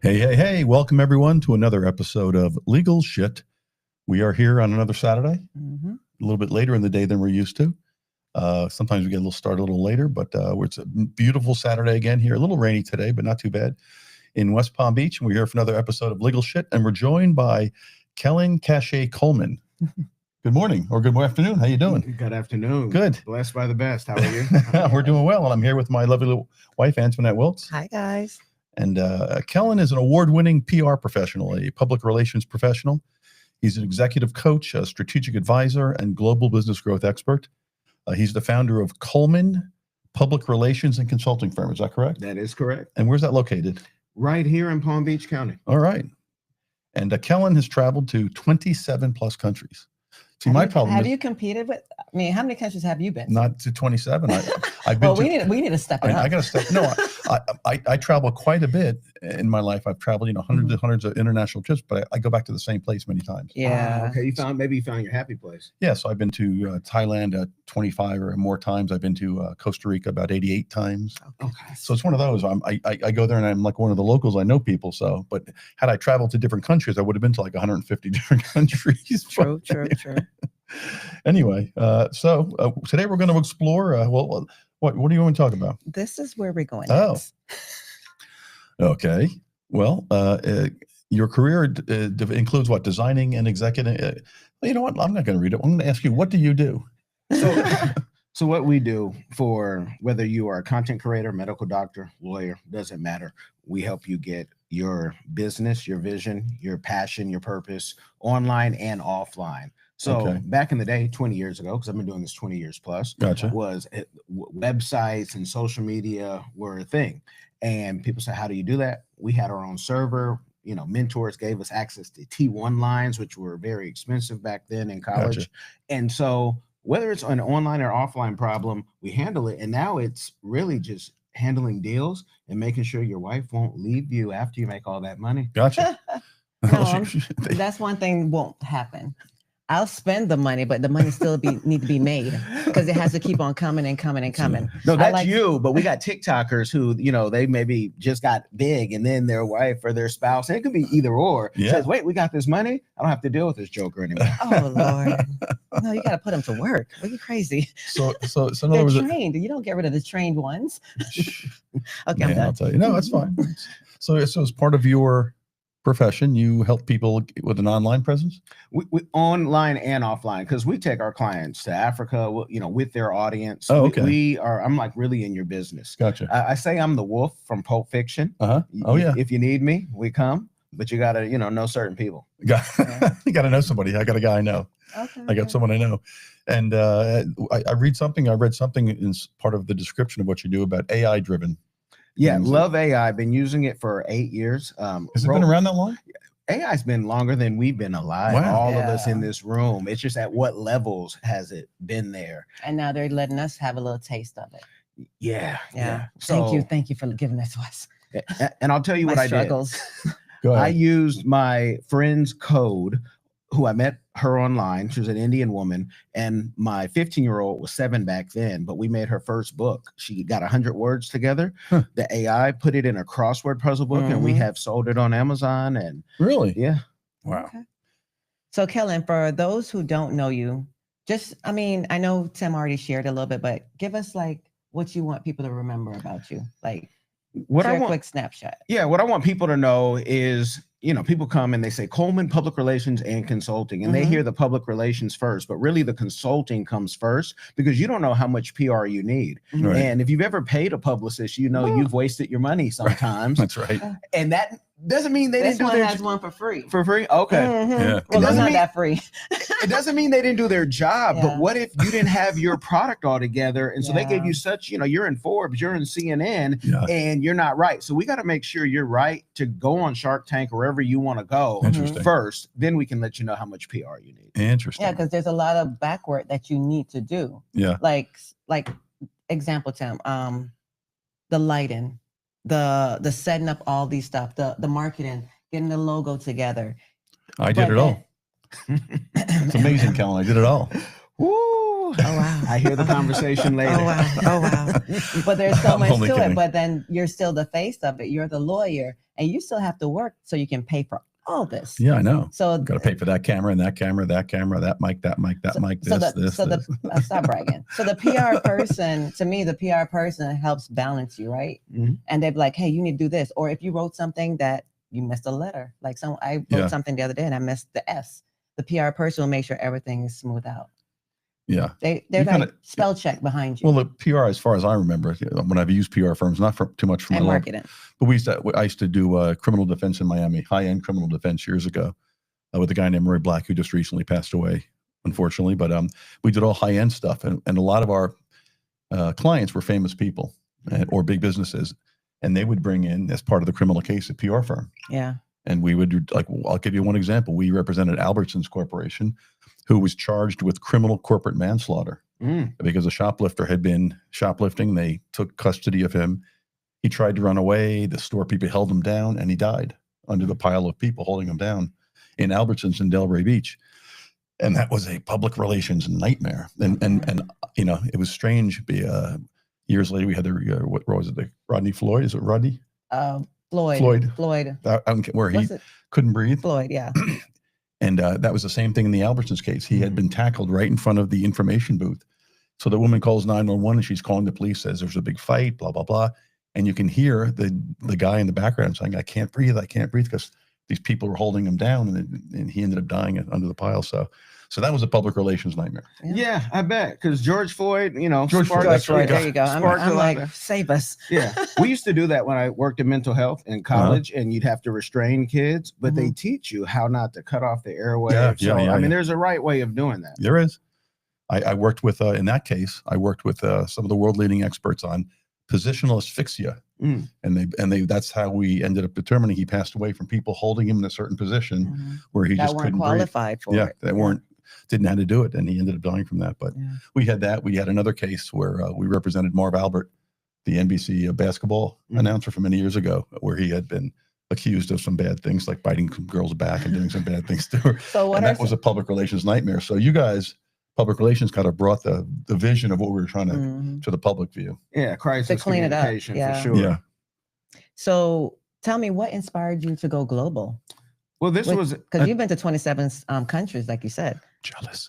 Hey, welcome everyone to another episode of Legal Shit. We are here on another Saturday, a little bit later in the day than we're used to. Sometimes we get a little later, but it's a beautiful Saturday again here. A little rainy today, but not too bad in West Palm Beach. And we're here for another episode of Legal Shit. And we're joined by Kellen Coleman. Good morning or good afternoon. How you doing? Good afternoon. Good. Blessed by the best. How are you? We're doing well. And I'm here with my lovely little wife, Antoinette Wilks. Hi, guys. And Kellen is an award-winning PR professional, a public relations professional. He's an executive coach, a strategic advisor, and global business growth expert. He's the founder of Coleman Public Relations and Consulting Firm. Is that correct? That is correct. And where's that located? Right here in Palm Beach County. All right. And Kellen has traveled to 27 plus countries. See, my problem have is, you competed with? I mean, how many countries have you been to? Not to 27. I've been. Well, we need to step it up. I got to step. No, I travel quite a bit in my life. I've traveled, hundreds of international trips, but I go back to the same place many times. Yeah. Okay. Maybe you found your happy place. Yeah. So I've been to Thailand 25 or more times. I've been to Costa Rica about 88 times. Okay. So it's one of those. I go there and I'm like one of the locals. I know people. So, but had I traveled to different countries, I would have been to like 150 different countries. True. Anyway, so today we're going to explore. What do you want to talk about? This is where we're going. Oh, okay. Well, your career includes what? Designing and executive. You know what? I'm not going to read it. I'm going to ask you, what do you do? So what we do, for whether you are a content creator, medical doctor, lawyer, doesn't matter. We help you get your business, your vision, your passion, your purpose online and offline. So back in the day, 20 years ago, because I've been doing this 20 years plus, websites and social media were a thing. And people say, how do you do that? We had our own server. Mentors gave us access to T1 lines, which were very expensive back then in college. Gotcha. And so whether it's an online or offline problem, we handle it. And now it's really just handling deals and making sure your wife won't leave you after you make all that money. Gotcha. No, that's one thing won't happen. I'll spend the money, but the money still need to be made because it has to keep on coming and coming and coming. No, that's you. But we got TikTokers who, they maybe just got big, and then their wife or their spouse, and it could be either or, says, wait, we got this money. I don't have to deal with this joker anymore. Oh, Lord. No, you got to put them to work. Are you crazy? So they're trained. You don't get rid of the trained ones. Okay, I'm done. I'll tell you. No, that's fine. So as part of your profession, you help people with an online presence? We online and offline, because we take our clients to Africa, with their audience. Oh, okay. I'm like really in your business. Gotcha. I say I'm the wolf from Pulp Fiction. Oh, yeah. If you need me, we come, but you got to, know certain people. You got to know somebody. I got a guy I know. Okay. I got someone I know. And I read something in part of the description of what you do about AI driven. Yeah, love AI. I've been using it for 8 years. Has it been around that long? AI's been longer than we've been alive. Wow. All of us in this room. It's just at what levels has it been there? And now they're letting us have a little taste of it. Yeah. So, thank you for giving that to us. And I'll tell you what I did. Go ahead. I used my friend's code, who I met her online. She was an Indian woman, and my 15-year-old was 7 back then, but we made her first book. She got 100 words together. Huh. The AI put it in a crossword puzzle book, and we have sold it on Amazon. And really? Yeah. Wow. Okay. So Kellen, for those who don't know you, I know Tim already shared a little bit, but give us what you want people to remember about you. A quick snapshot. Yeah. What I want people to know is, people come and they say Coleman Public Relations and Consulting, and they hear the public relations first, but really the consulting comes first, because you don't know how much PR you need. Right. And if you've ever paid a publicist, you've wasted your money sometimes. That's right. And that doesn't mean they didn't do their has one for free. For free? Okay. Yeah. Well, it's not that free. It doesn't mean they didn't do their job, but what if you didn't have your product all together? And so they gave you such, you're in Forbes, you're in CNN, and you're not right. So we got to make sure you're right to go on Shark Tank or wherever you want to go first. Then we can let you know how much PR you need. Interesting. Yeah, because there's a lot of back work that you need to do. Yeah. Like example, Tim, the lighting, the setting up all these stuff, the marketing, getting the logo together. I did it all. It's amazing, Kellen. I did it all. Woo. Oh, wow. I hear the conversation later. Oh, wow. Oh, wow. But there's so I'm much only to kidding. it. But then you're still the face of it. You're the lawyer, and you still have to work so you can pay for all this. Yeah, I know. So Got to pay for that camera and that camera, that camera, that mic, that mic, that mic, this. Stop bragging. So the PR person, to me, the PR person helps balance you, right? Mhm. And they'd be like, hey, you need to do this. Or if you wrote something that you missed a letter, like I wrote something the other day and I missed the S. The PR person will make sure everything is smooth out. Yeah. They're You like kinda- spell check behind you. Well, the PR, as far as I remember, when I've used PR firms, not for too much for my and law, marketing. but I used to do criminal defense in Miami, high-end criminal defense years ago, with a guy named Roy Black, who just recently passed away, unfortunately. But we did all high-end stuff, and a lot of our clients were famous people or big businesses, and they would bring in, as part of the criminal case, a PR firm. Yeah. And we would do, like, I'll give you one example. We represented Albertsons Corporation, who was charged with criminal corporate manslaughter because a shoplifter had been shoplifting. They took custody of him. He tried to run away. The store people held him down, and he died under the pile of people holding him down in Albertsons in Delray Beach. And that was a public relations nightmare. And you know, it was strange. Years later, we had what was it? The Rodney Floyd? Is it Rodney? Floyd. I don't care, where he couldn't breathe. Floyd, yeah. And that was the same thing in the Albertsons case. He had been tackled right in front of the information booth. So the woman calls 911 and she's calling the police, says there's a big fight, blah, blah, blah. And you can hear the guy in the background saying, I can't breathe, because these people were holding him down, and he ended up dying under the pile. So that was a public relations nightmare. Yeah, I bet. Because George Floyd, George Floyd, there you go. I'm like, save us. Yeah. We used to do that when I worked in mental health in college, and you'd have to restrain kids, but they teach you how not to cut off the airway. I mean, there's a right way of doing that. There is. I worked with, in that case, some of the world leading experts on positional asphyxia. And that's how we ended up determining he passed away, from people holding him in a certain position where he just couldn't qualified breathe. for it. That didn't know how to do it, and he ended up dying from that. But we had another case where we represented Marv Albert, the NBC basketball announcer from many years ago, where he had been accused of some bad things, like biting some girls back and doing some bad things to her. That was a public relations nightmare. So you guys, public relations, kind of brought the vision of what we were trying to the public view. Yeah, crisis to clean it up. For sure. Yeah. So tell me, what inspired you to go global? Well, this was because you've been to 27 countries, like you said. Jealous.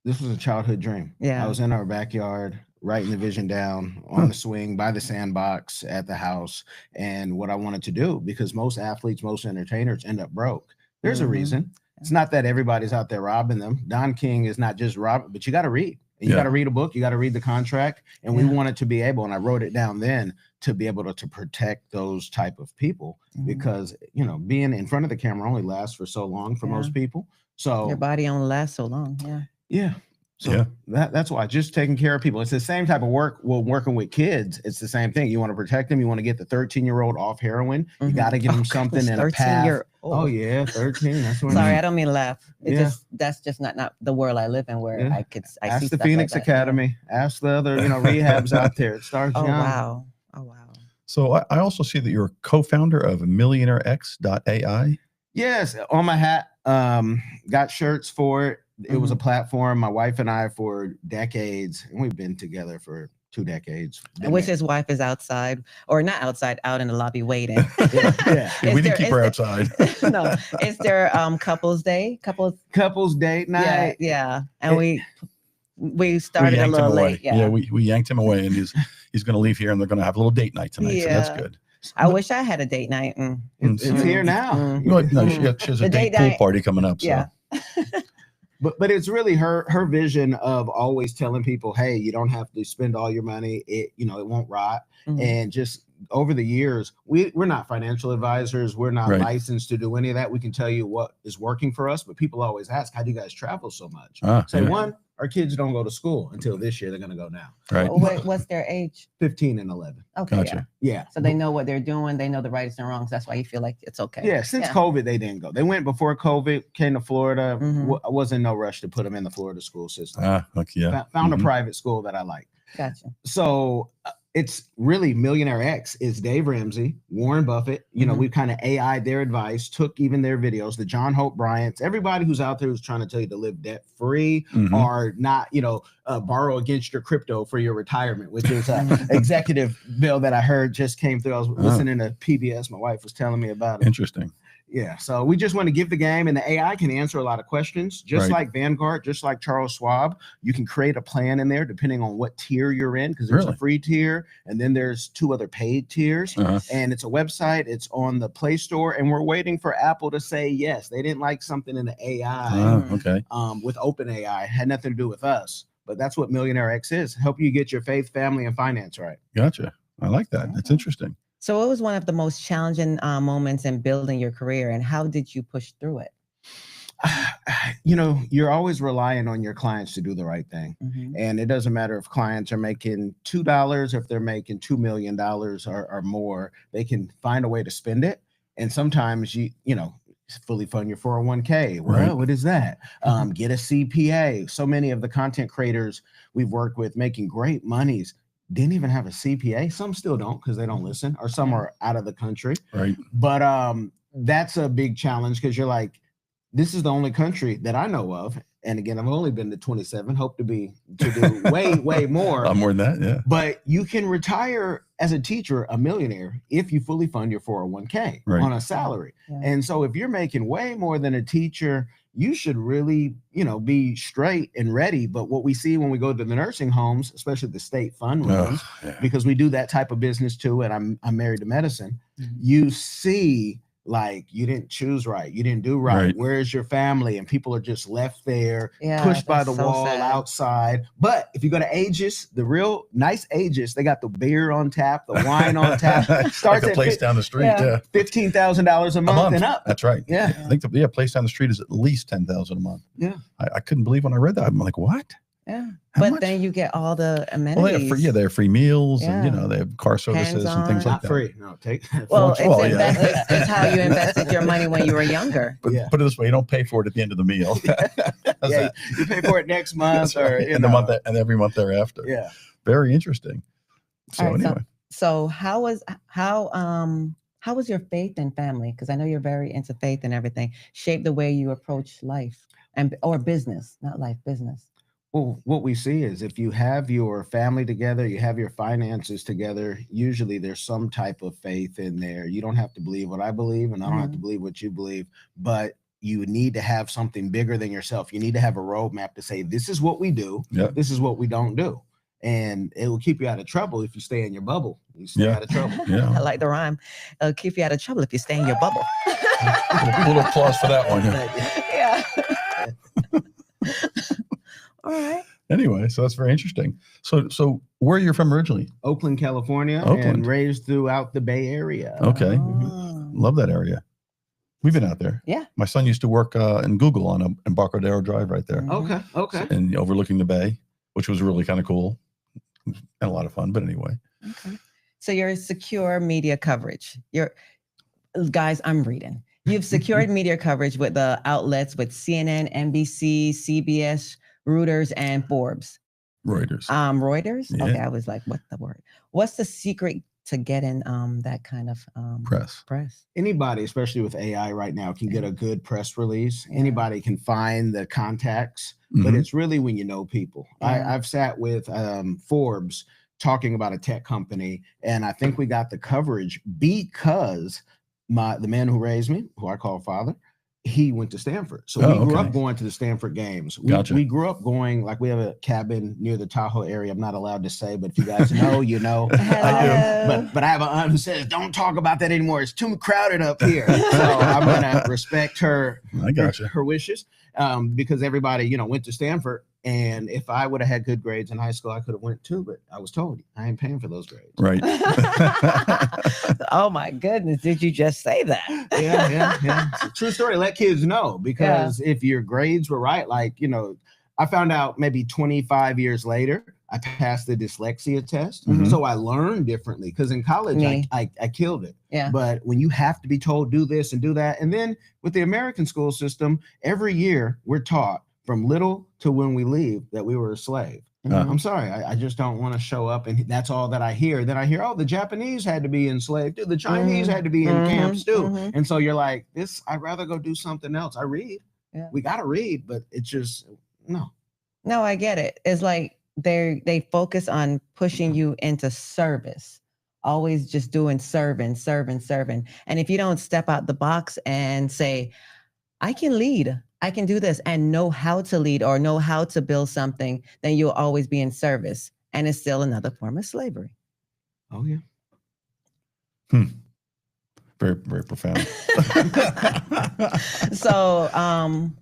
This was a childhood dream. Yeah. I was in our backyard, writing the vision down on the swing by the sandbox at the house, and what I wanted to do, because most athletes, most entertainers end up broke. There's a reason. It's not that everybody's out there robbing them. Don King is not just robbing, but you got to read. And you got to read a book. You got to read the contract. And we wanted to be able, and I wrote it down then, to be able to protect those type of people, because, being in front of the camera only lasts for so long for most people. So your body only lasts so long. Yeah. Yeah. So that's why, just taking care of people. It's the same type of work. Well, working with kids, it's the same thing. You want to protect them. You want to get the 13-year-old off heroin. You got to give them something in a path. Oh yeah, 13. That's what. Sorry, I don't mean to laugh. That's just not the world I live in, where I ask see the Phoenix Academy. Ask the other rehabs out there. It starts young. Wow. So I also see that you're a co-founder of MillionaireX.ai. Yes, on my hat. Got shirts for it. It was a platform. My wife and I, for decades, and we've been together for 2 decades. Which his wife is outside, or not outside, out in the lobby waiting. We didn't keep her outside. No, is there couples day? Couples date night. Yeah. And we started a little late. Yeah, we yanked him away, and he's going to leave here, and they're going to have a little date night tonight. So that's good. I wish I had a date night. It's here now. No, she has a date pool party coming up. So. Yeah. But it's really her vision of always telling people, hey, you don't have to spend all your money. It won't rot. And just over the years, we're not financial advisors. We're not licensed to do any of that. We can tell you what is working for us, but people always ask, how do you guys travel so much? One, our kids don't go to school until this year. They're going to go now. Right. What's their age? 15 and 11. Okay. Gotcha. Yeah. So they know what they're doing. They know the rights and wrongs. That's why you feel like it's okay. Yeah. Since COVID, they didn't go. They went before COVID, came to Florida. I wasn't in no rush to put them in the Florida school system. Okay, Found a private school that I like. Gotcha. So it's really Millionaire X is Dave Ramsey, Warren Buffett. You know, we've kind of AI'd their advice, took even their videos, the John Hope Bryants, everybody who's out there who's trying to tell you to live debt free or not, you know, borrow against your crypto for your retirement, which is an executive bill that I heard just came through. I was listening to PBS. My wife was telling me about it. Interesting. Yeah, so we just want to give the game, and the AI can answer a lot of questions, just like Vanguard, just like Charles Schwab. You can create a plan in there depending on what tier you're in, because there's a free tier, and then there's 2 other paid tiers, and it's a website. It's on the Play Store, and we're waiting for Apple to say yes. They didn't like something in the AI with OpenAI. Had nothing to do with us, but that's what Millionaire X is, help you get your faith, family, and finance right. Gotcha. I like that. That's interesting. So what was one of the most challenging moments in building your career, and how did you push through it? You know, you're always relying on your clients to do the right thing. And it doesn't matter if clients are making $2 or if they're making $2 million or more, they can find a way to spend it. And sometimes you know, fully fund your 401k. Well, what is that? Get a CPA. So many of the content creators we've worked with making great monies didn't even have a CPA. Some still don't because they don't listen, or some are out of the country. But that's a big challenge, because you're like, this is the only country that I know of. And again, I've only been to 27, hope to do way more. A lot more than that, yeah. But you can retire as a teacher, a millionaire, if you fully fund your 401k on a salary. And so if you're making way more than a teacher, you should really, you know, be straight and ready. But what we see when we go to the nursing homes, especially the state fund ones, because we do that type of business too, and I'm married to medicine, you see, like, you didn't choose right, you didn't do right. Where's your family? And people are just left there, pushed by the wall outside. But if you go to Aegis, the real nice Aegis, they got the beer on tap, the wine on tap. Starts like a at place down the street, $15,000 a month and up. That's right. Yeah, I think the place down the street is at least $10,000 a month. Yeah, I couldn't believe when I read that. I'm like, what? Yeah, How but much? then you get all the amenities. Well, they have free meals, and you know, they have car services and things like not that. Free. No, take. Well, it's how you invested your money when you were younger. But put it this way, you don't pay for it at the end of the meal. You pay for it next month or the month and every month thereafter. Yeah, very interesting. So anyway, so how was your faith and family? Because I know you're very into faith and everything. Shape the way you approach life or business, not life, business. Well, what we see is if you have your family together, you have your finances together, usually there's some type of faith in there. You don't have to believe what I believe, and I don't have to believe what you believe, but you need to have something bigger than yourself. You need to have a roadmap to say, this is what we do. This is what we don't do. And it will keep you out of trouble if you stay in your bubble. You stay out of trouble. I like the rhyme. It'll keep you out of trouble if you stay in your bubble. a little applause for that one. All right. Anyway, so that's very interesting. So where are you from originally? Oakland, California, and raised throughout the Bay Area. Okay. Love that area. We've been out there. Yeah. My son used to work in Google on Embarcadero Drive right there. Okay. And overlooking the bay, which was really kind of cool and a lot of fun. But anyway. Okay. So you're secure media coverage. Guys, I'm reading. You've secured media coverage with the outlets with CNN, NBC, CBS, Reuters, and Forbes. Reuters. Reuters? Yeah. Okay, I was like, what's the word? What's the secret to getting that kind of press? Anybody, especially with AI right now, can get a good press release. Anybody can find the contacts, but it's really when you know people. I've sat with Forbes talking about a tech company, and I think we got the coverage because the man who raised me, who I call father, he went to Stanford. So we grew up going to the Stanford games. We grew up going, like, we have a cabin near the Tahoe area. I'm not allowed to say, but if you guys know, you know. I do. But I have an aunt who says, don't talk about that anymore. It's too crowded up here. So I'm going to respect her wishes because everybody, went to Stanford. And if I would have had good grades in high school, I could have went too, but I was told I ain't paying for those grades. Right. Oh my goodness. Did you just say that? Yeah. It's a true story. Let kids know, because if your grades were right, I found out maybe 25 years later, I passed the dyslexia test. So I learned differently, because in college, I killed it. Yeah. But when you have to be told, do this and do that. And then with the American school system, every year we're taught from little to when we leave that we were a slave. I'm sorry. I just don't want to show up and that's all that I hear. Then I hear, oh, the Japanese had to be enslaved. Dude, the Chinese had to be in camps too. And so you're like, I'd rather go do something else. I read. Yeah. We got to read, but it's just, no. No, I get it. It's like they focus on pushing you into service, always just doing serving. And if you don't step out the box and say, I can lead, I can do this, and know how to lead or know how to build something, then you'll always be in service. And it's still another form of slavery. Oh, yeah. Very, very profound. So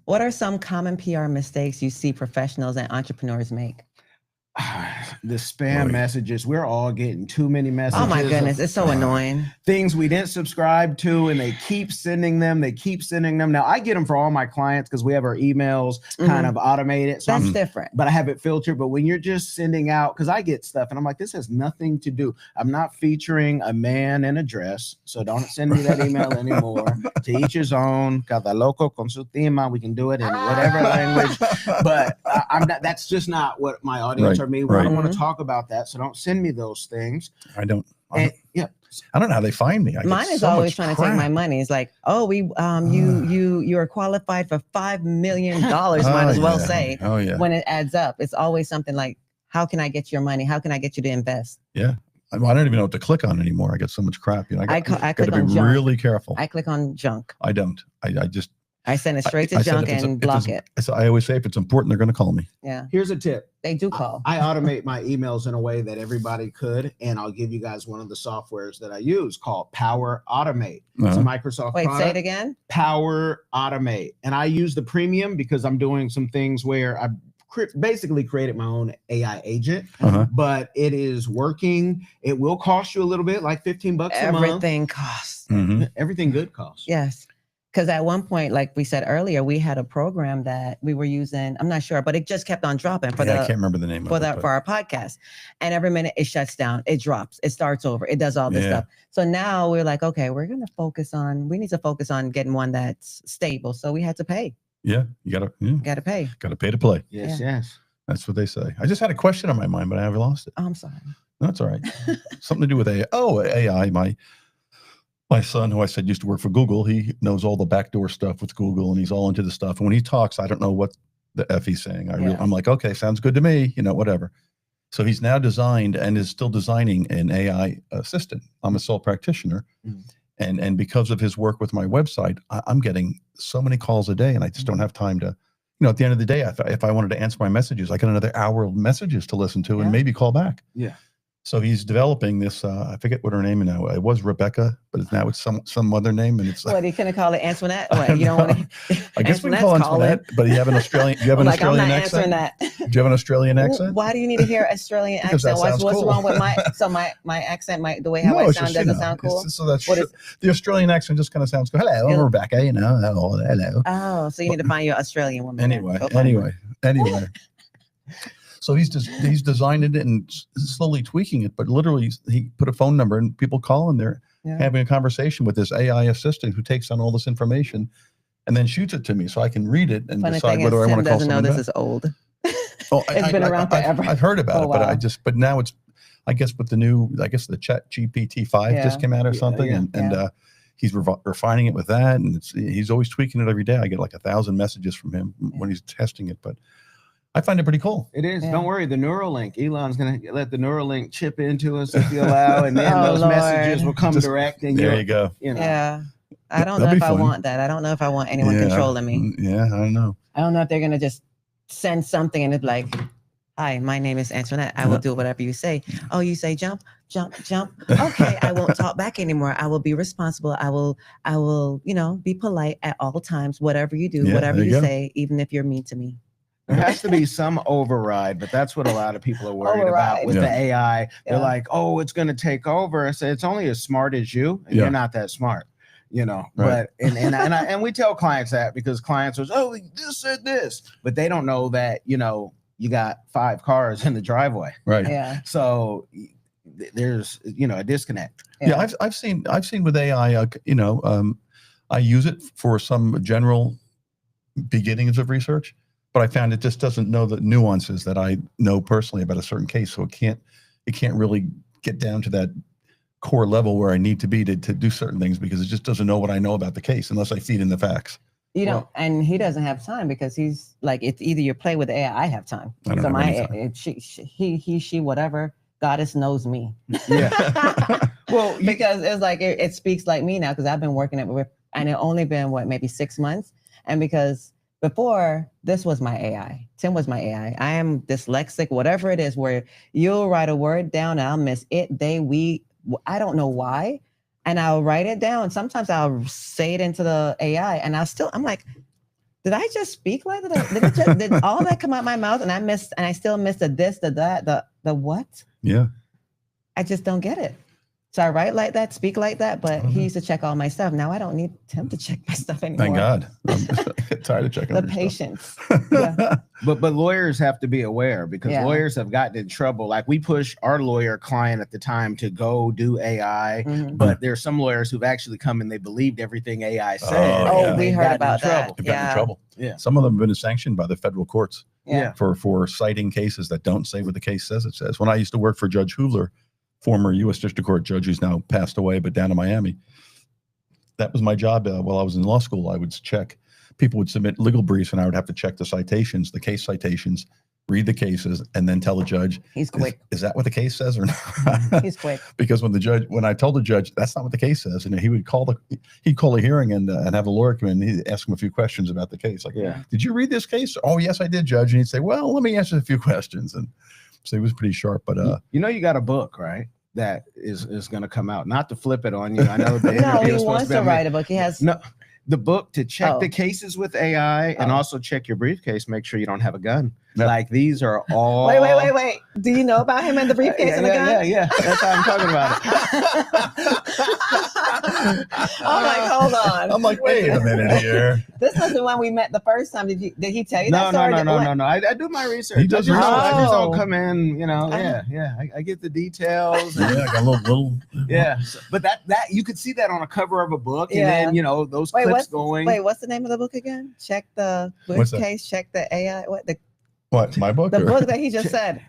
what are some common PR mistakes you see professionals and entrepreneurs make? The spam messages. We're all getting too many messages. Oh my goodness, it's so annoying. Things we didn't subscribe to, and they keep sending them. Now I get them for all my clients because we have our emails kind of automated. So that's different. But I have it filtered. But when you're just sending out, because I get stuff and I'm like, this has nothing to do. I'm not featuring a man in a dress, so don't send me that email anymore. To each his own. Cada loco con su tema. We can do it in whatever language. But I'm not. That's just not what my audience are. Me. I don't want to talk about that, so don't send me those things. I don't know how they find me. Mine is always trying to take my money. It's like, oh, you are qualified for $5 million. Might as well say. Oh yeah. When it adds up, it's always something like, how can I get your money? How can I get you to invest? Yeah. I don't even know what to click on anymore. I get so much crap. I click to be on junk. Really careful. I click on junk. I don't. I send it straight to junk and block it. I always say if it's important, they're going to call me. Yeah. Here's a tip. They do call. I automate my emails in a way that everybody could, and I'll give you guys one of the softwares that I use called Power Automate. It's a Microsoft product. Say it again. Power Automate. And I use the premium because I'm doing some things where I basically created my own AI agent, but it is working. It will cost you a little bit, like $15 a month. Everything costs. Everything good costs. Yes. Because at one point, like we said earlier, we had a program that we were using. I'm not sure, but it just kept on dropping I can't remember the name for our podcast. And every minute it shuts down, it drops, it starts over, it does all this stuff. So now we're like, okay, we need to focus on getting one that's stable. So we had to pay. Yeah, you gotta pay. Gotta pay to play. Yes. That's what they say. I just had a question on my mind, but I haven't lost it. Oh, I'm sorry. No, that's all right. Something to do with AI. Oh, AI. My son, who I said used to work for Google, he knows all the backdoor stuff with Google, and he's all into the stuff. And when he talks, I don't know what the F he's saying. I'm like, okay, sounds good to me, whatever. So he's now designed and is still designing an AI assistant. I'm a sole practitioner. And because of his work with my website, I'm getting so many calls a day, and I just don't have time to, at the end of the day, if I wanted to answer my messages, I got another hour of messages to listen to and maybe call back. Yeah. So he's developing this. I forget what her name is now. It was Rebecca, but now it's some other name, and it's. What are you gonna call it, Antoinette? What, you don't want to? I guess we can call Antoinette. But you have an Australian. You have an Australian accent. Do you have an Australian accent? Why do you need to hear Australian accent? What's cool. Wrong with my accent? The way how I sound doesn't sound cool. So that's the Australian accent just kind of sounds cool. Hello, I'm Rebecca. Hello. Oh, so you need to find your Australian woman. Anyway. So he's designed it and slowly tweaking it, but literally he put a phone number and people call and they're having a conversation with this AI assistant who takes on all this information and then shoots it to me so I can read it and decide whether I want to call someone back. This is old. It's been around forever. I've heard about it, but now it's, I guess with the new, the Chat GPT 5 just came out or something, and he's refining it with that, and he's always tweaking it every day. I get like 1,000 messages from him when he's testing it, but I find it pretty cool. It is. Yeah. Don't worry. The Neuralink, Elon's going to let the Neuralink chip into us if you allow, and then those messages will come direct. And there you go. Yeah. I don't know if I want that. I don't know if I want anyone controlling me. Yeah, I don't know. I don't know if they're going to just send something and it's like, hi, my name is Antoinette. I will do whatever you say. Oh, you say jump. Okay, I won't talk back anymore. I will be responsible. I will, be polite at all times. Whatever you do, whatever you say, even if you're mean to me. There has to be some override, but that's what a lot of people are worried about with the AI. They're like, oh, it's going to take over. I say, it's only as smart as you, and you're not that smart, Right. But and we tell clients that because clients are, oh, this said this, but they don't know that, you got 5 cars in the driveway. Right. Yeah. So there's, a disconnect. Yeah. I've seen with AI, I use it for some general beginnings of research. but I found it just doesn't know the nuances that I know personally about a certain case. So it can't really get down to that core level where I need to be to do certain things, because it just doesn't know what I know about the case unless I feed in the facts. You know, and he doesn't have time, because he's like, it's either you play with AI. I have time. I don't So have any time. she, whatever, goddess knows me. Yeah. Well, because it's like, it speaks like me now, because I've been working it with, and it only been maybe 6 months. And because before, this was my AI. Tim was my AI. I am dyslexic, whatever it is, where you'll write a word down and I'll miss it, they, we, I don't know why. And I'll write it down. Sometimes I'll say it into the AI, and I'm like, did I just speak like that? Did all that come out my mouth, and I still missed the this, the that, the what? Yeah. I just don't get it. So I write like that, speak like that, but he used to check all my stuff. Now I don't need him to check my stuff anymore. Thank God. I'm tired of checking the your patience. stuff. But lawyers have to be aware, because lawyers have gotten in trouble. Like, we push our lawyer client at the time to go do AI, but there's some lawyers who've actually come and they believed everything AI said. Oh, we heard about that. They've gotten in trouble. Yeah. Some of them have been sanctioned by the federal courts Yeah. for citing cases that don't say what the case says it says. When I used to work for Judge Hoover, former U.S. District Court judge who's now passed away, but down in Miami, that was my job while I was in law school. I would check. People would submit legal briefs, and I would have to check the citations, the case citations, read the cases, and then tell the judge. He's quick. Is that what the case says or not? He's quick. Because when I told the judge that's not what the case says, and he would he'd call a hearing and have a lawyer come in. And he'd ask him a few questions about the case. Like, did you read this case? Oh, yes, I did, Judge. And he'd say, well, let me answer a few questions. And so he was pretty sharp. But you got a book, right? That is going to come out. Not to flip it on you. I know the no, he wants to write a book. He has the book to check the cases with AI and also check your briefcase. Make sure you don't have a gun. Yep. Like, these are all. Wait. Do you know about him and the briefcase and the gun? Yeah. That's how I'm talking about it. I'm like, hold on. I'm like, wait a minute here. This was the one we met the first time. Did he tell you that story? No. I do my research. He does research. I just don't come in, I get the details. I got a little. Yeah. But that you could see that on a cover of a book, and then, those clips going. Wait, what's the name of the book again? Check the briefcase, check the AI. What, my book? The book that he just said.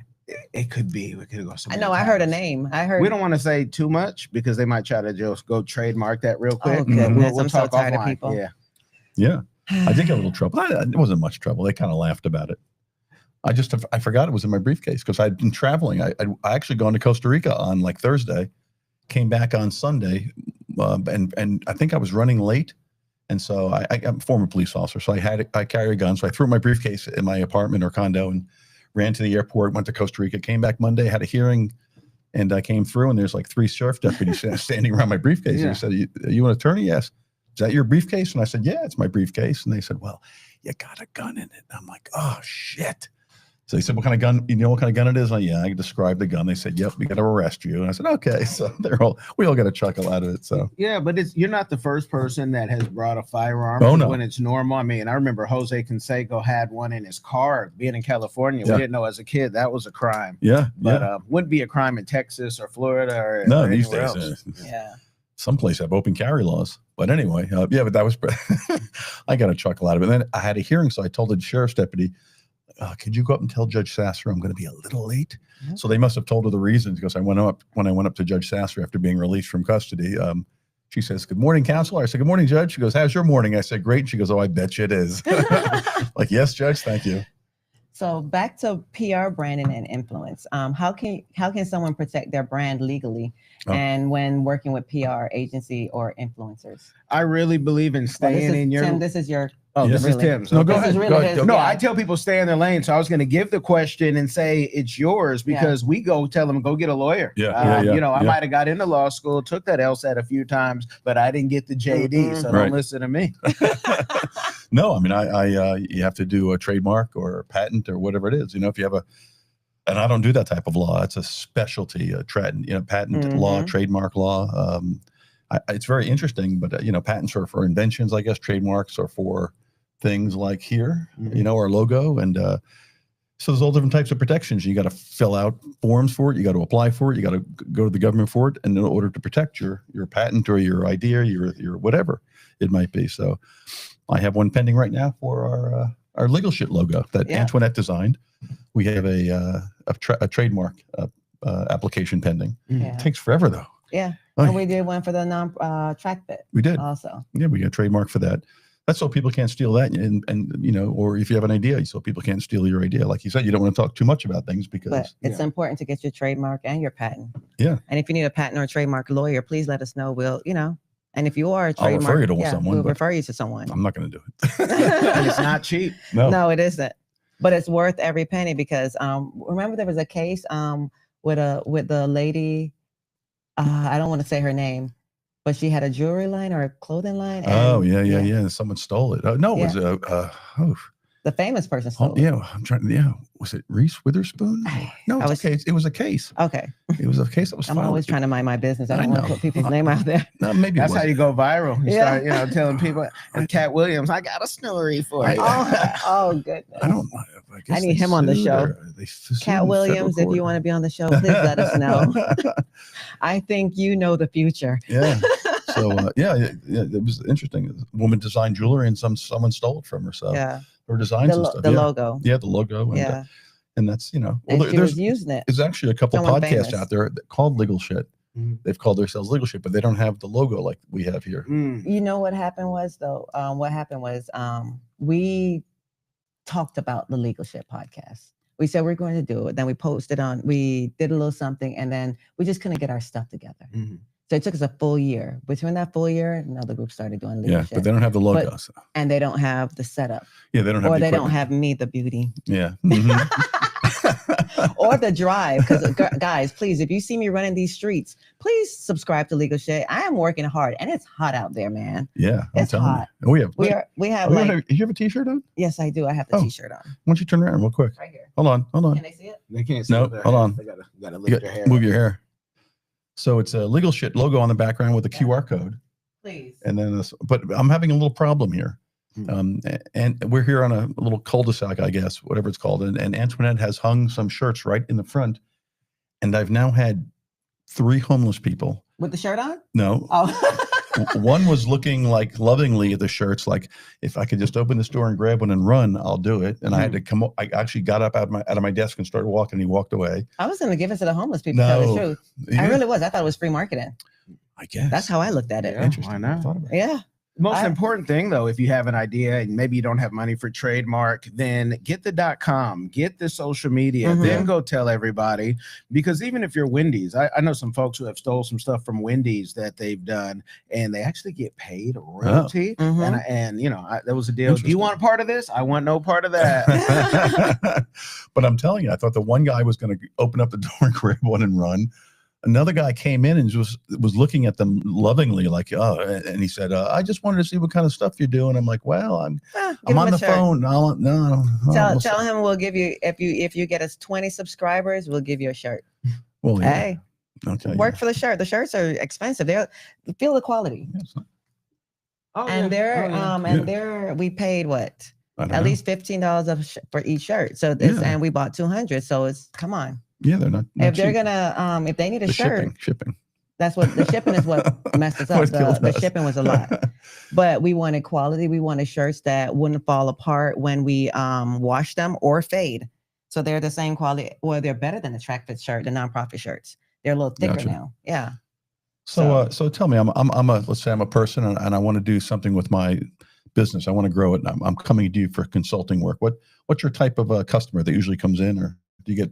It could be. We could go. I know. I heard a name. We don't want to say too much, because they might try to just go trademark that real quick. Oh, goodness. We'll I'm talk so tired offline. of people. Yeah. I did get a little trouble. It wasn't much trouble. They kind of laughed about it. I forgot it was in my briefcase, because I'd been traveling. I actually gone to Costa Rica on like Thursday, came back on Sunday, and I think I was running late. And so I'm a former police officer, so I carry a gun. So I threw my briefcase in my apartment or condo and ran to the airport, went to Costa Rica, came back Monday, had a hearing, and I came through, and there's like 3 sheriff deputies standing around my briefcase. Yeah. And he said, are you an attorney? Yes. Is that your briefcase? And I said, yeah, it's my briefcase. And they said, well, you got a gun in it. And I'm like, oh, shit. So they said, what kind of gun? You know what kind of gun it is? I described the gun. They said, yep, we got to arrest you. And I said, okay. So we all got a chuckle out of it. So yeah, but you're not the first person that has brought a firearm when it's normal. I mean, I remember Jose Canseco had one in his car. Being in California, we didn't know as a kid that was a crime. Yeah, but wouldn't be a crime in Texas or Florida or these days. Some places have open carry laws. But anyway, but that was I got a chuckle out of it. And then I had a hearing, so I told the sheriff's deputy, could you go up and tell Judge Sasser I'm going to be a little late? Mm-hmm. So they must have told her the reasons, because when I went up to Judge Sasser after being released from custody, she says, good morning, counselor. I said, good morning, Judge. She goes, how's your morning? I said, great. And she goes, oh, I bet you it is. Like, yes, Judge, thank you. So back to PR branding and influence. How can someone protect their brand legally and when working with PR agency or influencers? I really believe in staying in your. Tim, this is your. Oh, this is Tim's. No, go ahead. I tell people stay in their lane. So I was going to give the question and say it's yours, because we tell them go get a lawyer. I might have got into law school, took that LSAT a few times, but I didn't get the JD. So don't listen to me. No, I mean, you have to do a trademark or a patent or whatever it is. If you have and I don't do that type of law. It's a specialty, patent law, trademark law. It's very interesting, but patents are for inventions, I guess. Trademarks are for things like here, our logo. And so there's all different types of protections. You got to fill out forms for it. You got to apply for it. You got to go to the government for it. And in order to protect your patent or your idea, your whatever it might be. So I have one pending right now for our legal shit logo that Antoinette designed. We have a trademark application pending. It takes forever though. Yeah. And we did one for the track bit. We did also. Yeah, we got a trademark for that. That's so people can't steal that, and or if you have an idea, so people can't steal your idea. Like you said, you don't want to talk too much about things because. But it's important to get your trademark and your patent. Yeah. And if you need a patent or a trademark lawyer, please let us know. We'll, and if you are a trademark, I'll refer you to someone. We'll refer you to someone. I'm not going to do it. And it's not cheap. No, it isn't. But it's worth every penny because remember there was a case with the lady. I don't want to say her name. But she had a jewelry line or a clothing line. And, yeah. Someone stole it. No, it was the famous person stole it. Yeah, I'm trying. Yeah, was it Reese Witherspoon? No, it was a case. Okay, it was a case that was. I'm always trying to mind my business. I don't want to put people's name out there. No, maybe that's how you go viral. You start, telling people. And Cat Williams, I got a story for you. Oh goodness. I need him on the show. Cat Williams, if you want to be on the show, please let us know. I think you know the future. Yeah. So it was interesting. A woman designed jewelry and someone stole it from her. So her designs and stuff. The logo. Yeah, the logo. And, and that's and she was using it. There's actually a couple podcasts out there called Legal Shit. They've called themselves Legal Shit, but they don't have the logo like we have here. You know what happened was though? We talked about the Legal Shit podcast. We said we're going to do it. Then we posted we did a little something, and then we just couldn't get our stuff together. So it took us a full year. Between that full year, another group started doing legal shit. But they don't have the logos. And they don't have the setup. Yeah, they don't have. Or they don't have me, the beauty. Yeah. Or the drive. Because guys, please, if you see me running these streets, please subscribe to Legal Shit. I am working hard, and it's hot out there, man. Yeah, it's hot. You. We have. Do you have a T-shirt on? Yes, I do. I have the T-shirt on. Why don't you turn around real quick? Right here. Hold on. Can they see it? They can't see it. No, hold on. They gotta lift their hair. Move your hair. So it's a Legal Shit logo on the background with a QR code. Please. And then but I'm having a little problem here. And we're here on a little cul-de-sac, I guess, whatever it's called. And Antoinette has hung some shirts right in the front. And I've now had 3 homeless people. With the shirt on? No. Oh. One was looking like lovingly at the shirts, like if I could just open this door and grab one and run, I'll do it. And I had to come. I actually got up out of my desk and started walking. And he walked away. I was going to give it to the homeless people. To tell the truth. I really was. I thought it was free marketing. I guess that's how I looked at it. Yeah, why not? Yeah. Most important thing, though, if you have an idea and maybe you don't have money for trademark, then get the .com, get the social media, then go tell everybody. Because even if you're Wendy's, I know some folks who have stole some stuff from Wendy's that they've done, and they actually get paid a royalty. And there was a deal. Do you want a part of this? I want no part of that. But I'm telling you, I thought the one guy was going to open up the door and grab one and run. Another guy came in and was looking at them lovingly, like, and he said, "I just wanted to see what kind of stuff you're doing." I'm like, "Well, I'm on the phone." Tell him we'll give you if you get us 20 subscribers, we'll give you a shirt. Well, yeah. Hey, work for the shirt. The shirts are expensive. Feel the quality. We paid what? At least $15 for each shirt. So and we bought 200. So it's come on. Yeah, they're not if they're cheap. Gonna if they need a shirt, shipping. That's what the shipping is what messed us up. The shipping was a lot. But we wanted quality. We wanted shirts that wouldn't fall apart when we wash them or fade. So they're the same quality, or they're better than the track fit shirt, the nonprofit shirts. They're a little thicker now. Yeah. So tell me, let's say I'm a person and I want to do something with my business. I want to grow it, and I'm coming to you for consulting work. What's your type of customer that usually comes in, or do you get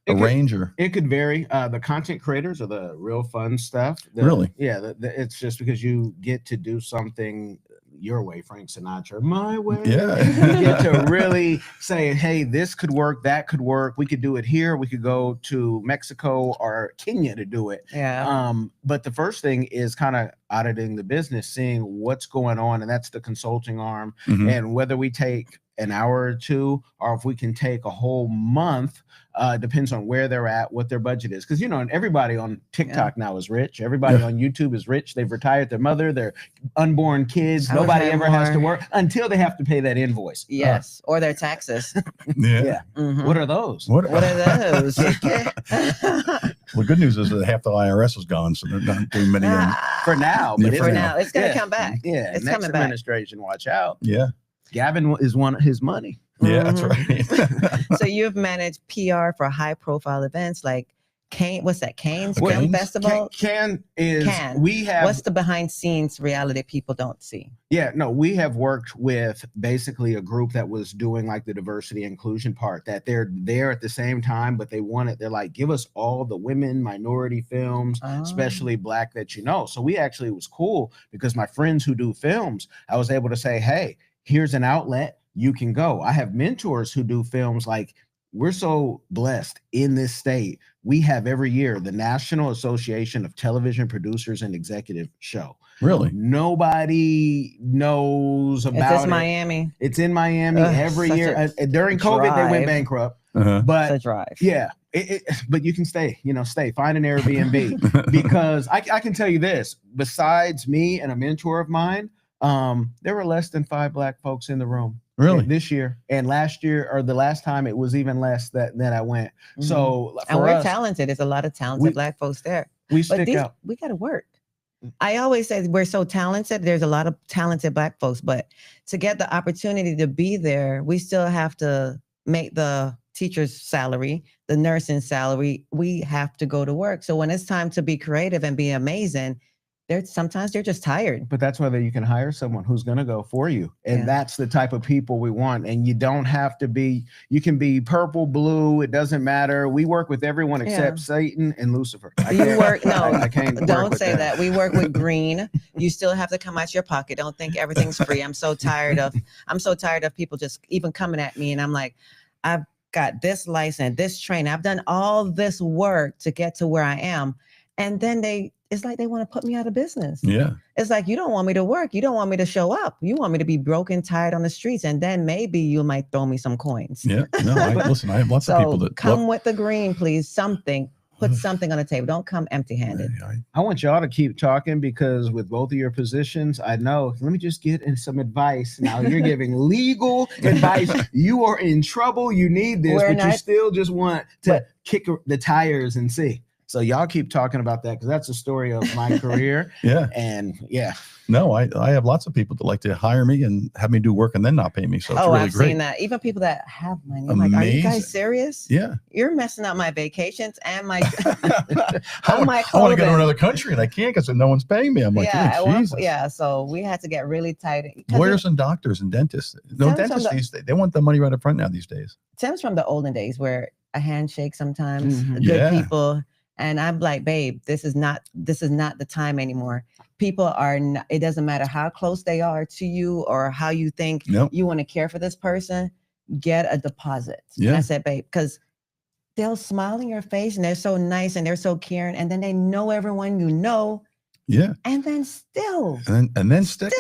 range? Or it could vary. The content creators are the real fun stuff. Really? Yeah. It's just because you get to do something your way, Frank Sinatra, my way. Yeah. You get to really say, hey, this could work, that could work. We could do it here. We could go to Mexico or Kenya to do it. Yeah. But the first thing is kind of auditing the business, seeing what's going on, and that's the consulting arm. And whether we take an hour or two, or if we can take a whole month, depends on where they're at, what their budget is. Because, everybody on TikTok now is rich. Everybody on YouTube is rich. They've retired their mother, their unborn kids. Nobody ever has to work until they have to pay that invoice. Yes, or their taxes. Yeah. What are those? What are those? Well, good news is that half the IRS is gone, so they're not doing many. For now. But for now. It's going to come back. Yeah. It's next coming back. administration, watch out. Yeah. Gavin is one of his money. Yeah, that's right. So you've managed PR for high profile events like Cannes. What's that? Cannes Film Cannes? Festival? Cannes is, Cannes. we have. What's the behind scenes reality people don't see? Yeah, no, we have worked with basically a group that was doing like the diversity inclusion part, that they're there at the same time, but they're like, give us all the women, minority films, especially Black that you know. So we actually, it was cool because my friends who do films, I was able to say, hey, here's an outlet, you can go. I have mentors who do films. Like, we're so blessed in this state. We have every year the National Association of Television Producers and Executive show. Really? Nobody knows about it's in Miami. It's in Miami every year. During COVID, they went bankrupt. But it's a drive. Yeah, but you can stay. Find an Airbnb because I can tell you this. Besides me and a mentor of mine, there were less than 5 Black folks in the room. Really? This year, and last year, or the last time, it was even less that I went. So and we're talented. There's a lot of talented Black folks there. We stick out. We got to work. I always say we're so talented. There's a lot of talented Black folks, but to get the opportunity to be there, we still have to make the teacher's salary, the nursing salary. We have to go to work. So when it's time to be creative and be amazing, sometimes they're just tired. But that's whether you can hire someone who's going to go for you. And that's the type of people we want. And you don't have to be, you can be purple, blue. It doesn't matter. We work with everyone except Satan and Lucifer. I can't don't say that. We work with green. You still have to come out your pocket. Don't think everything's free. I'm so tired of people just even coming at me. And I'm like, I've got this license, this training. I've done all this work to get to where I am. And then it's like they want to put me out of business. Yeah. It's like, you don't want me to work. You don't want me to show up. You want me to be broken, tired on the streets. And then maybe you might throw me some coins. Yeah. No, listen, I have lots of people that come with the green, please. Put something on the table. Don't come empty-handed. I want y'all to keep talking because with both of your positions, I know, let me just get in some advice. Now you're giving legal advice. You are in trouble. You need this, you still just want to kick the tires and see. So y'all keep talking about that because that's the story of my career. And No, I have lots of people that like to hire me and have me do work and then not pay me. So it's really I've great. Seen that. Even people that have money. I'm like, are you guys serious? Yeah. You're messing up my vacations and my I want to go to another country and I can't because no one's paying me. I'm like, Jesus. So we had to get really tight. Lawyers and doctors and dentists. No, dentists these days, they want the money right up front now these days. Stems from the olden days where a handshake sometimes, good people. And I'm like, babe, this is not the time anymore. People are not, it doesn't matter how close they are to you or how you think you want to care for this person, get a deposit. Yeah. And I said, babe, because they'll smile in your face and they're so nice and they're so caring. And then they know everyone you know. Yeah. And then still. And then stick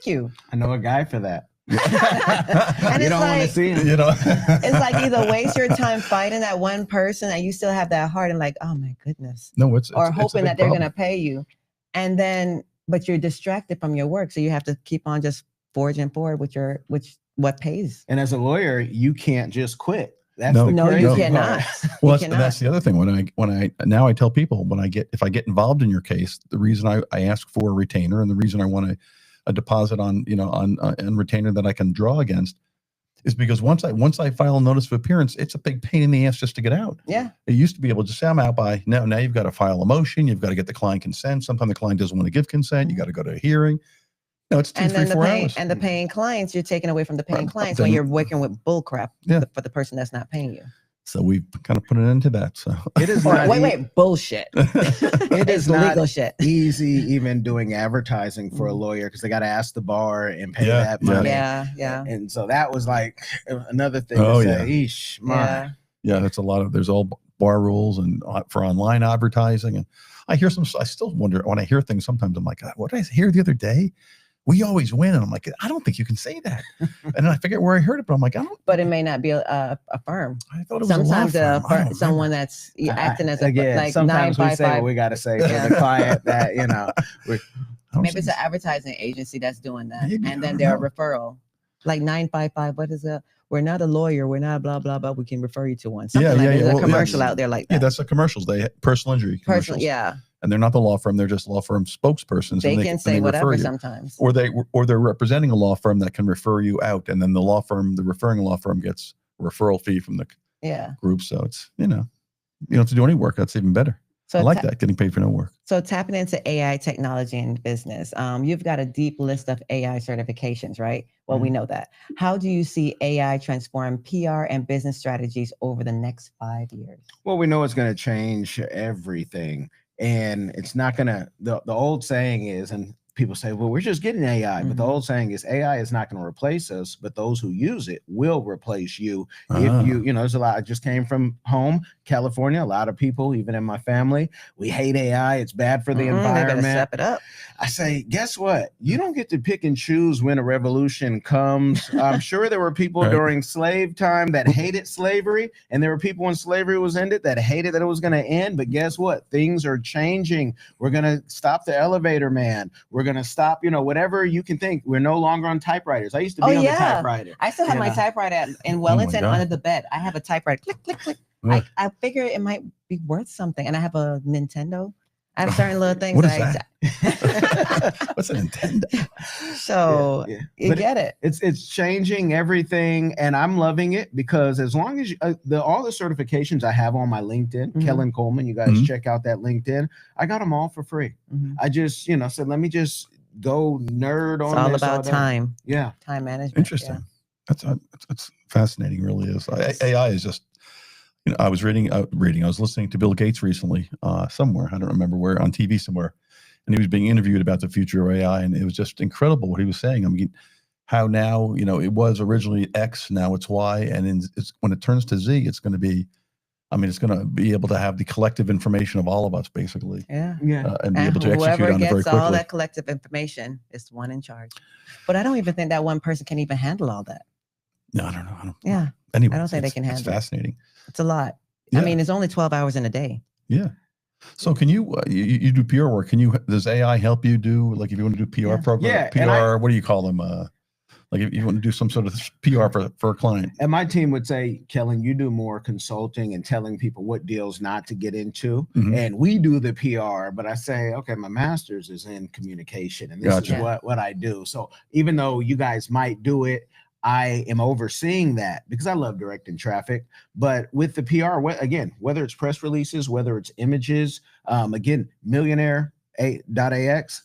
you. I know a guy for that. And you don't want to see him. It's like either waste your time fighting that one person and you still have that heart and like, oh my goodness. No, or hoping that they're going to pay you. And then, but you're distracted from your work. So you have to keep on just forging forward with what pays. And as a lawyer, you can't just quit. That's you cannot. Well, that's the other thing. Now I tell people if I get involved in your case, the reason I ask for a retainer and the reason I want a deposit on retainer that I can draw against is because once I file a notice of appearance, it's a big pain in the ass just to get out. Yeah. It used to be able to say I'm out by now you've got to file a motion. You've got to get the client consent. Sometimes the client doesn't want to give consent. You got to go to a hearing. No, it's 2, 3, 4 hours. And the paying clients, you're taking away from the paying clients when you're working with bull crap for the person that's not paying you. So we've kind of put an end to that. So it is not bullshit. It is not legal shit. Easy even doing advertising for a lawyer because they got to ask the bar and pay that money. Yeah. And so that was like another thing. That's a lot of. There's all bar rules and for online advertising, and I still wonder when I hear things. Sometimes I'm like, what did I hear the other day? We always win. And I'm like, I don't think you can say that. And then I forget where I heard it, but I'm like, I don't. But it may not be a firm. I thought it was sometimes a law firm. Someone that's acting as a like sometimes 955. We say what we got to say for the client that, maybe it's an advertising agency that's doing that. Maybe, and then they're a referral. Like 955, what is it? We're not a lawyer. We're not blah, blah, blah. We can refer you to one. Something like that. There's a commercial out there like that. Yeah, that's the commercials. Personal injury commercials. Yeah. and they're not the law firm; they're just law firm spokespersons. They and can say whatever sometimes, or they're representing a law firm that can refer you out, and then the referring law firm gets a referral fee from the group. So it's you don't have to do any work. That's even better. So I like that, getting paid for no work. So tapping into AI technology in business, you've got a deep list of AI certifications, right? Well, we know that. How do you see AI transform PR and business strategies over the next 5 years? Well, we know it's going to change everything. And it's not going to, the old saying is, and people say, well, we're just getting AI. But the old saying is AI is not going to replace us, but those who use it will replace you. If you know, there's a lot, I just came from home, California. A lot of people, even in my family, we hate AI. It's bad for the environment. Step it up. I say, guess what? You don't get to pick and choose when a revolution comes. I'm sure there were people during slave time that hated slavery, and there were people when slavery was ended that hated that it was going to end. But guess what? Things are changing. We're going to stop the elevator man. We're going to stop, whatever you can think. We're no longer on typewriters. I used to be on the typewriter. I still have my typewriter in Wellington under the bed. I have a typewriter. Click, click, click. I figure it might be worth something. And I have a Nintendo. I have certain little things. What is that? What's a Nintendo? So you get it. It's changing everything, and I'm loving it because as long as all the certifications I have on my LinkedIn, Kellen Coleman, you guys check out that LinkedIn. I got them all for free. I just said let me just go nerd on. It's all about time. Yeah, time management. Interesting. Yeah. That's fascinating. Really is. AI is just. I was I was listening to Bill Gates recently somewhere. I don't remember where, on TV somewhere. And he was being interviewed about the future of AI. And it was just incredible what he was saying. I mean, how now, it was originally X, now it's Y. And when it turns to Z, it's going to be, it's going to be able to have the collective information of all of us, basically. And be able to execute on it very quickly. Whoever gets all that collective information is the one in charge. But I don't even think that one person can even handle all that. No, I don't know. Anyway, I don't think they can handle it. It's fascinating. It's a lot. Yeah. It's only 12 hours in a day. Yeah. So can you do PR work? Does AI help you do, like, if you want to do PR program, PR, what do you call them? Like if you want to do some sort of PR for a client. And my team would say, Kellen, you do more consulting and telling people what deals not to get into. And we do the PR, but I say, okay, my master's is in communication and this is what I do. So even though you guys might do it, I am overseeing that because I love directing traffic. But with the PR, again, whether it's press releases, whether it's images, again, millionaire.ax,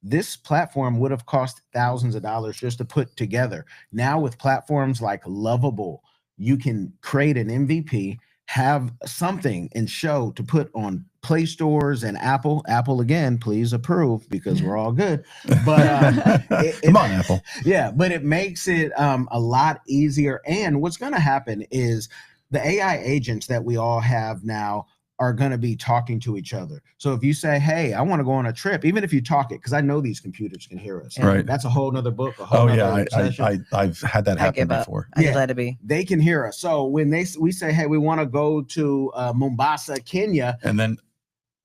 this platform would have cost thousands of dollars just to put together. Now with platforms like Lovable, you can create an MVP, have something and show to put on Play Stores and Apple. Apple, again, please approve because we're all good. But come on, Apple. Yeah, but it makes it a lot easier. And what's going to happen is the AI agents that we all have now are going to be talking to each other. So if you say, hey, I want to go on a trip, even if you talk it, because I know these computers can hear us. Right. That's a whole nother book. I've had that happen before. I just let it be. They can hear us. So when we say, hey, we want to go to Mombasa, Kenya. And then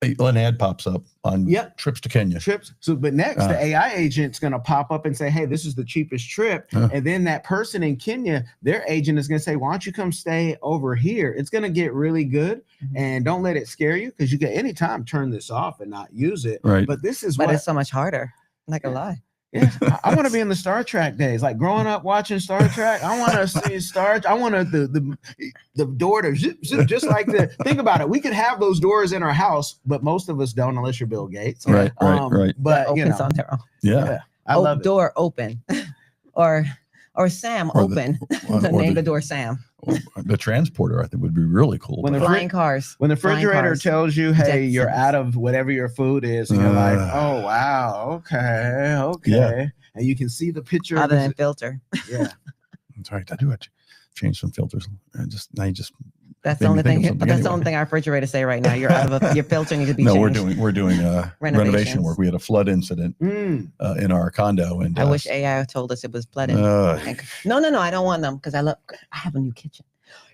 an ad pops up on trips to Kenya. So, but next, the AI agent's going to pop up and say, hey, this is the cheapest trip. And then that person in Kenya, their agent is going to say, why don't you come stay over here? It's going to get really good. And don't let it scare you because you can anytime turn this off and not use it. Right. But this is it's so much harder. I'm not going to lie. Yeah, I want to be in the Star Trek days, like growing up watching Star Trek. I want to see I want the door to zip, just like think about it. We could have those doors in our house, but most of us don't unless you're Bill Gates. Right. But opens on their own. Yeah. I love it. Door open, or Sam open. Name the door Sam. The transporter, I think, would be really cool. When the flying cars. When the refrigerator tells you, hey, you're out of whatever your food is, and you're like, oh, wow, okay. Yeah. And you can see the picture. Other than filter. Yeah. That's right. I do have to change some filters. That's the only thing. That's the only thing our refrigerator say right now. You're out of your filter needs to be changed. No, we're doing renovation work. We had a flood incident in our condo, and I wish AI told us it was flooding. No, I don't want them because I have a new kitchen.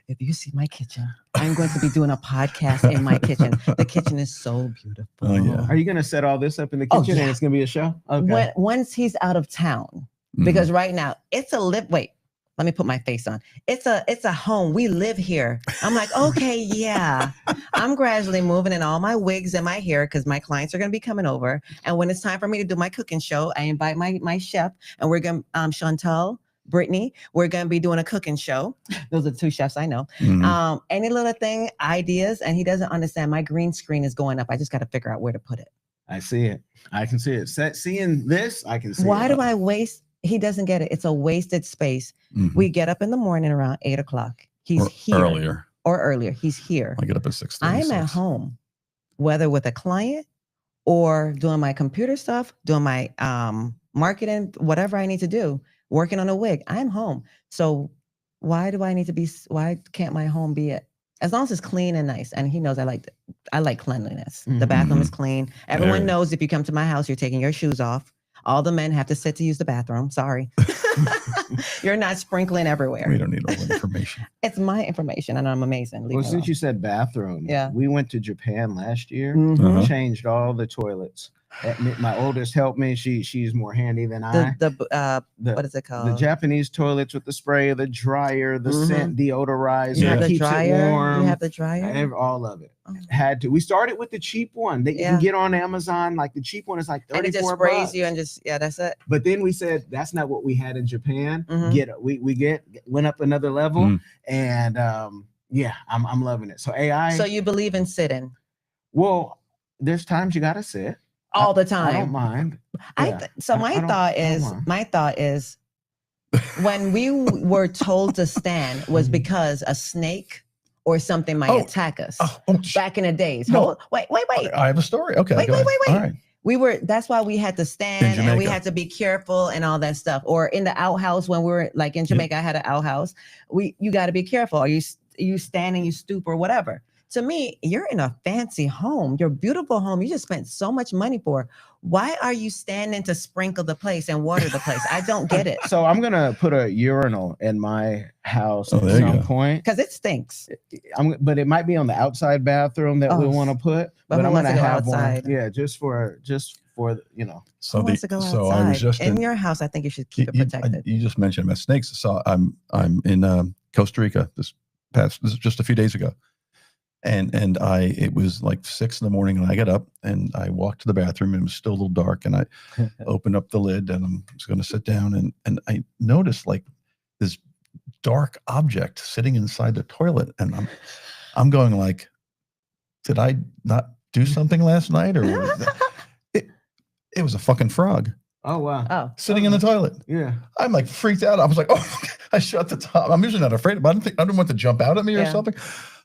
If you see my kitchen, I'm going to be doing a podcast in my kitchen. The kitchen is so beautiful. Oh, yeah. Are you going to set all this up in the kitchen and it's going to be a show? Okay. Once he's out of town, because right now it's a wait. let me put my face on. It's a home. We live here. I'm like, okay, yeah. I'm gradually moving in all my wigs and my hair because my clients are going to be coming over. And when it's time for me to do my cooking show, I invite my chef, and we're going to, Chantal, Brittany, we're going to be doing a cooking show. Those are the two chefs I know. Mhm. Any little thing, ideas, and he doesn't understand. My green screen is going up. I just got to figure out where to put it. I see it. I can see it. Seeing this, I can see Why it. do I waste? He doesn't get it. It's a wasted space. Mhm. We get up in the morning around 8 o'clock. He's Or here. earlier. Or earlier. He's here. I get up at 6:36. I'm at home, whether with a client or doing my computer stuff, doing my marketing, whatever I need to do, working on a wig. I'm home. So why can't my home be it? As long as it's clean and nice. And he knows I like cleanliness. The bathroom is clean. Everyone knows if you come to my house, you're taking your shoes off. All the men have to sit to use the bathroom. Sorry. You're not sprinkling everywhere. We don't need all the information. It's my information, and I'm amazing. Well, since you said bathroom, we went to Japan last year. Changed all the toilets. My oldest helped me. She's more handy than I. What is it called? The Japanese toilets with the spray, the dryer, the scent deodorizer. You have the keeps dryer. It warm. You have the dryer. All of it. Had to. We started with the cheap one that you can get on Amazon. Like the cheap one is like $34. And it just sprays you and just that's it. But then we said that's not what we had in Japan. Went up another level, and I'm loving it. So AI. So you believe in sitting? Well, there's times you gotta sit. All the time. I don't mind. My thought is when we were told to stand was because a snake or something might attack us back in the days. No. Wait. I have a story. Okay. Wait. All right. That's why we had to stand and we had to be careful and all that stuff. Or in the outhouse when we were like in Jamaica, I had an outhouse. You got to be careful. Are you standing, you stoop or whatever. To me, you're in a fancy home, your beautiful home. You just spent so much money for. Why are you standing to sprinkle the place and water the place? I don't get it. So I'm gonna put a urinal in my house at some point because it stinks. But it might be on the outside bathroom that we want to put. But I'm gonna have outside. One. Yeah, just for you know. So who wants to go outside? I was just in your house. I think you should keep it protected. You just mentioned about snakes. So I'm in Costa Rica. This is just a few days ago. And it was like 6 a.m. and I got up and I walked to the bathroom and it was still a little dark and I opened up the lid and I'm just going to sit down and I noticed like this dark object sitting inside the toilet and I'm going like, did I not do something last night or it was a fucking frog. Oh wow! Oh, sitting in the toilet. Yeah, I'm like freaked out. I was like, oh, I shut the top. I'm usually not afraid, but I didn't want to jump out at me or something.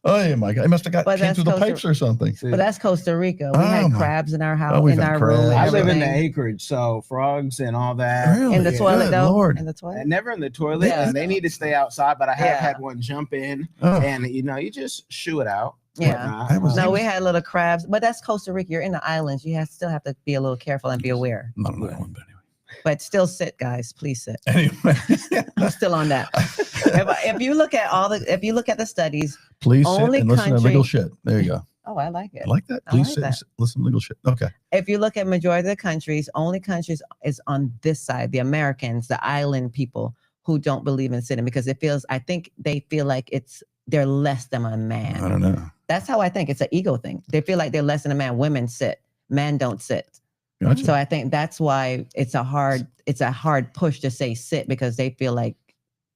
Oh my God! I must have came through the pipes or something. But that's Costa Rica. We had crabs in our house, in our room. I live in the acreage, so frogs and all that. Really? In the toilet, though. Lord. In the toilet. Never in the toilet. Yeah. And they need to stay outside. But I have had one jump in, and you just shoo it out. Yeah. We had little crabs, but that's Costa Rica. You're in the islands. You still have to be a little careful and be aware. Not an island, but anyway. But still sit, guys. Please sit. Anyway, I'm still on that. if you look at the studies, please sit and listen to legal shit. There you go. Oh, I like it. I like that. Please sit and listen to legal shit. Okay. If you look at majority of the countries, only countries is on this side, the Americans, the island people who don't believe in sitting because I think they feel like they're less than a man. I don't know. That's how I think. It's an ego thing. They feel like they're less than a man. Women sit. Men don't sit. Gotcha. So I think that's why it's a hard push to say sit because they feel like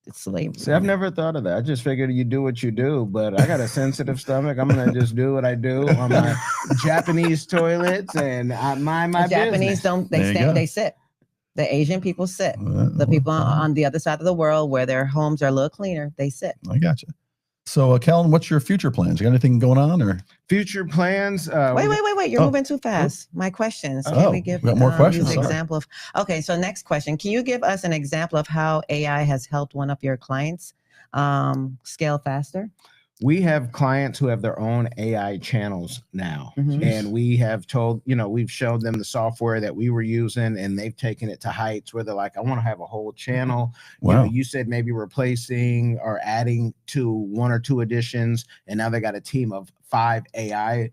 it's slavery. See, I've never thought of that. I just figured you do what you do, but I got a sensitive stomach. I'm gonna just do what I do on my Japanese toilets, and I mind my Japanese business. They sit. The Asian people sit. The people on the other side of the world where their homes are a little cleaner, they sit. I gotcha. So, Kellen, what's your future plans? You got anything going on or? Future plans? Wait. You're moving too fast. My questions. Can we got more questions? Example of, okay, so next question. Can you give us an example of how AI has helped one of your clients scale faster? We have clients who have their own AI channels now, and we have we've showed them the software that we were using, and they've taken it to heights where they're like, I want to have a whole channel. Wow. You said maybe replacing or adding to 1 or 2 additions, and now they got a team of 5 AI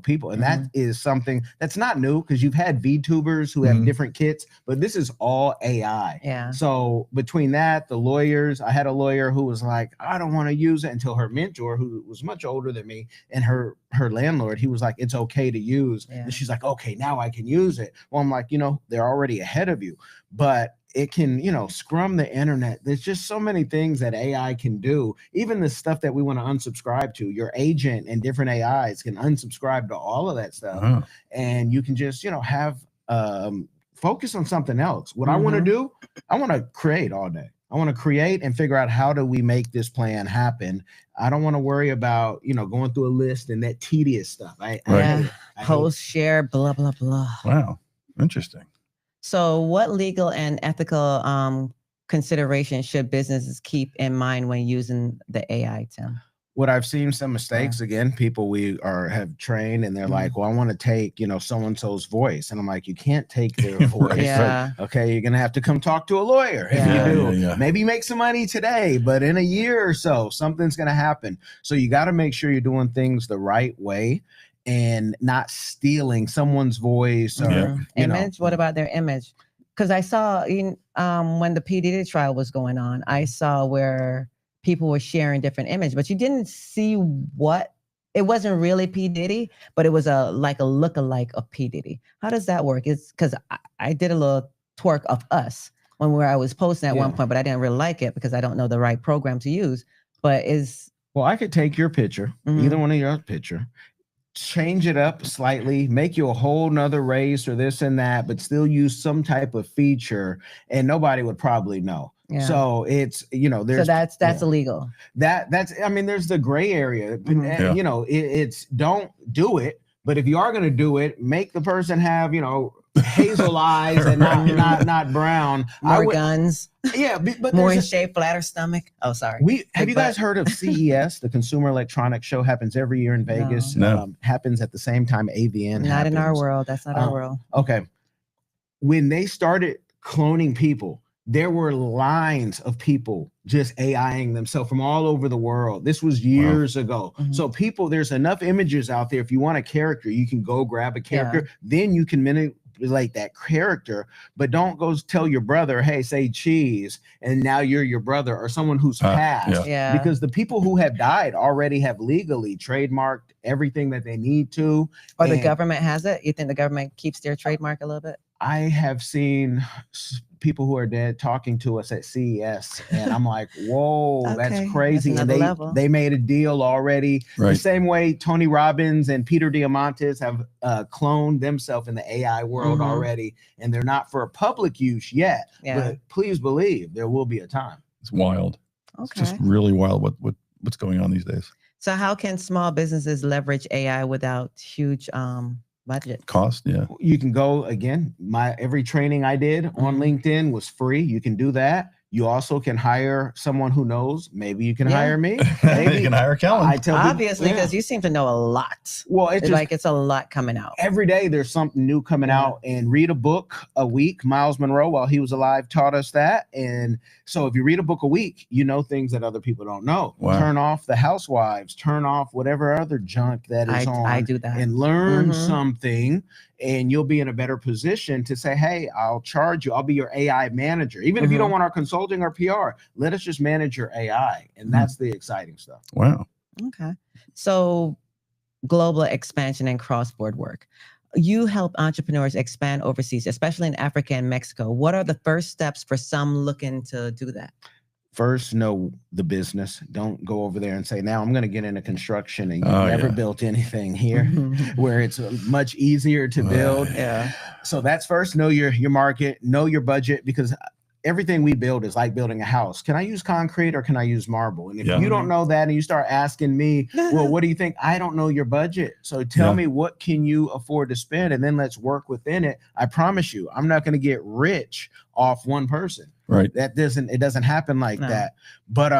people. And that is something that's not new, because you've had VTubers who have different kits, but this is all AI. Yeah. So between that, the lawyers, I had a lawyer who was like, I don't want to use it, until her mentor, who was much older than me, and her landlord, he was like, it's okay to use. Yeah. And she's like, okay, now I can use it. Well, I'm like, they're already ahead of you, but it can, scrum the internet. There's just so many things that AI can do. Even the stuff that we want to unsubscribe to, your agent and different AIs can unsubscribe to all of that stuff. And you can just, have focus on something else. What I want to do, I want to create all day. I want to create and figure out, how do we make this plan happen? I don't want to worry about, going through a list and that tedious stuff. I hate it. Post, share, blah, blah, blah. Wow. Interesting. So what legal and ethical considerations should businesses keep in mind when using the AI, Tim? What I've seen some mistakes, again, people we have trained, and they're like, well, I want to take, so-and-so's voice. And I'm like, you can't take their voice. Okay, you're going to have to come talk to a lawyer. If you do, maybe make some money today, but in a year or so, something's going to happen. So you got to make sure you're doing things the right way and not stealing someone's voice or image. What about their image? Because I saw when the P. Diddy trial was going on, I saw where people were sharing different image, but you didn't see it wasn't really P. Diddy, but it was a lookalike of P. Diddy. How does that work? It's because I did a little twerk of us where I was posting at one point, but I didn't really like it because I don't know the right program to use. But well, I could take your picture, either one of your picture, change it up slightly, make you a whole nother race or this and that, but still use some type of feature, and nobody would probably know. So it's, there's, so that's illegal. There's the gray area, it's don't do it. But if you are going to do it, make the person have, hazel eyes and not brown. More guns. Yeah. But more in shape, flatter stomach. Oh, sorry. Have you guys heard of CES? The Consumer Electronics Show happens every year in Vegas. No. Happens at the same time AVN Not happens. in our world. That's not our world. Okay. When they started cloning people, there were lines of people just AIing themselves from all over the world. This was years ago. So there's enough images out there. If you want a character, you can go grab a character. Then you can manipulate that character, but don't go tell your brother, hey, say cheese, and now you're your brother or someone who's passed. Because the people who have died already have legally trademarked everything that they need to. Or the government has it? You think the government keeps their trademark a little bit? I have seen people who are dead talking to us at CES, and I'm like, whoa, that's crazy. That's and they made a deal already. The same way Tony Robbins and Peter Diamandis have cloned themselves in the AI world already, and they're not for public use yet. But please believe there will be a time. It's wild. It's just really wild what's going on these days. So how can small businesses leverage AI without huge budget cost? You can go, again, every training I did on LinkedIn was free. You can do that. You also can hire someone who knows. Maybe you can hire me. Maybe you can hire Kellen. Obviously, because you seem to know a lot. Well, it's a lot coming out. Every day there's something new coming out, and read a book a week. Miles Monroe, while he was alive, taught us that. And so if you read a book a week, you know things that other people don't know. Turn off the Housewives, turn off whatever other junk that is on. I do that. And learn something, and you'll be in a better position to say, hey, I'll charge you. I'll be your AI manager. Even if you don't want our consulting or PR, let us just manage your AI. And that's the exciting stuff. Wow. Okay. So global expansion and cross-border work. You help entrepreneurs expand overseas, especially in Africa and Mexico. What are the first steps for some looking to do that? First, know the business. Don't go over there and say, now I'm going to get into construction and you've never built anything here, where it's much easier to build. So that's first, know your market, know your budget, because everything we build is like building a house. Can I use concrete or can I use marble? And if you don't know that and you start asking me, well, what do you think? I don't know your budget. So tell me, what can you afford to spend? And then let's work within it. I promise you, I'm not going to get rich off one person. Right. It doesn't happen like that. But,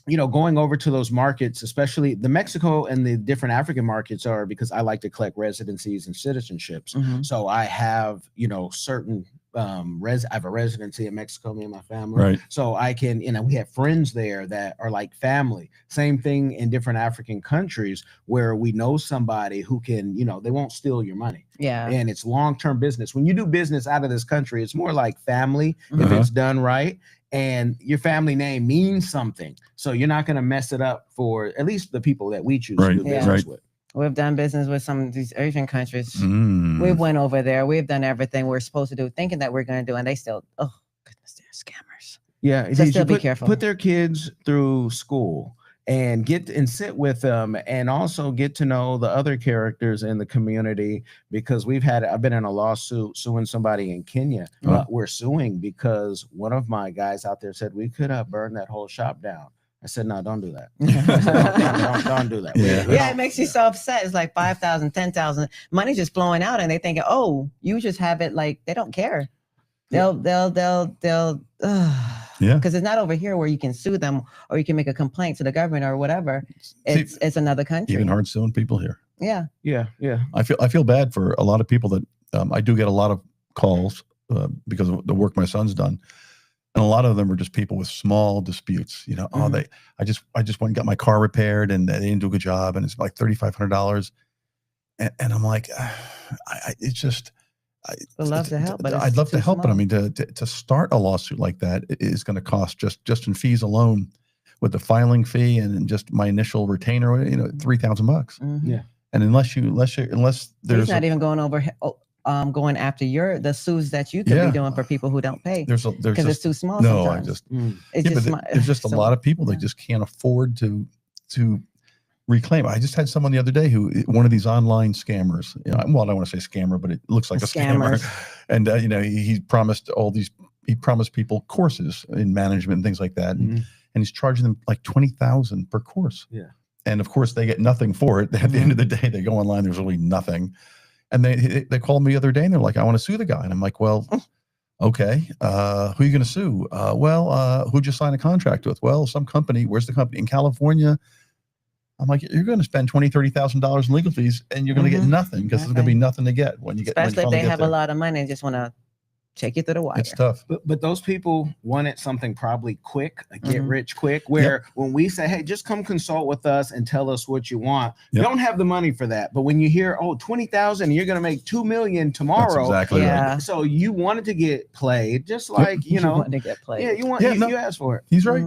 going over to those markets, especially the Mexico and the different African markets, are because I like to collect residencies and citizenships. So I have, certain I have a residency in Mexico, me and my family. Right. So I can, we have friends there that are like family. Same thing in different African countries where we know somebody who can, they won't steal your money. Yeah. And it's long-term business. When you do business out of this country, it's more like family if it's done right. And your family name means something. So you're not going to mess it up for at least the people that we choose to do business with. We've done business with some of these Asian countries. We've went over there. We've done everything we're supposed to do, thinking that we're going to do. And they still, oh, goodness, they're scammers. Yeah. So still be careful. Put their kids through school and sit with them and also get to know the other characters in the community, because I've been in a lawsuit suing somebody in Kenya. We're suing because one of my guys out there said we could burn that whole shop down. I said, no, don't do that. don't do that. Yeah, it makes you so upset. It's like 5,000, 10,000. Money's just blowing out, and they think, oh, you just have it. Like, they don't care. They'll because it's not over here where you can sue them or you can make a complaint to the government or whatever. It's another country. Even hard suing people here. Yeah. I feel bad for a lot of people that I do get a lot of calls because of the work my son's done. And a lot of them are just people with small disputes, I just went and got my car repaired and they didn't do a good job. And it's like $3,500. And I'm like, I'd love to help, but I'd love to help. But I mean, to start a lawsuit like that is going to cost just in fees alone with the filing fee and just my initial retainer, $3,000. Yeah. And unless there's he's not even going over, going after the suits that you could be doing for people who don't pay. There's because it's too small. No, sometimes. There's just a lot of people that just can't afford to reclaim. I just had someone the other day one of these online scammers. I don't want to say scammer, but it looks like a scammer. And he promised people courses in management and things like that, and he's charging them like $20,000 per course. Yeah, and of course they get nothing for it. At the end of the day, they go online. There's really nothing. And they called me the other day and they're like, I want to sue the guy. And I'm like, well, okay. Who are you going to sue? Who'd you sign a contract with? Well, some company. Where's the company? In California. I'm like, you're going to spend $20,000, $30,000 in legal fees and you're going to get nothing because there's going to be nothing to get when you get. Especially if they have a lot of money and just want to take you through the wire. It's tough. But those people wanted something probably quick, get rich quick, where when we say, hey, just come consult with us and tell us what you want, you don't have the money for that. But when you hear, $20,000, you're going to make $2 million tomorrow. That's exactly right. So you wanted to get played, just like, you wanted to get played. Yeah, you asked for it. He's right.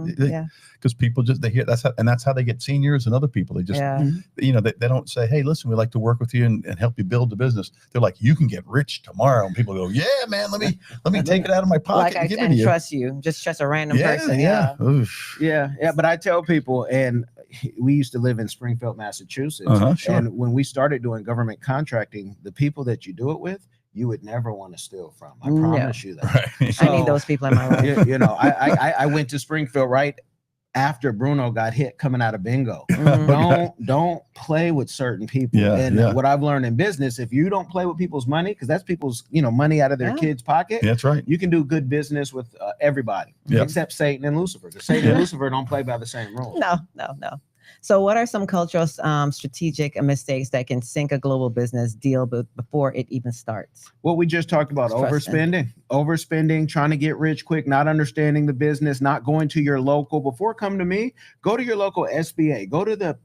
Because people they hear that's how they get seniors and other people. They just, they don't say, hey, listen, we'd like to work with you and help you build the business. They're like, you can get rich tomorrow. And people go, yeah, man, let me take it out of my pocket and give it to you. Trust you. Just trust a random person. Yeah. But I tell people, and we used to live in Springfield, Massachusetts. And when we started doing government contracting, the people that you do it with, you would never want to steal from. I promise you that. Right. So, I need those people in my life. I went to Springfield right after Bruno got hit coming out of bingo. Don't play with certain people. What I've learned in business, if you don't play with people's money, because that's people's money out of their kids' pocket. That's right. You can do good business with everybody except Satan and Lucifer. Because Satan and Lucifer don't play by the same rules. No. So what are some cultural strategic mistakes that can sink a global business deal before it even starts? Well, we just talked about overspending, trying to get rich quick, not understanding the business, not going to your local. Before come to me, go to your local SBA. Go to the,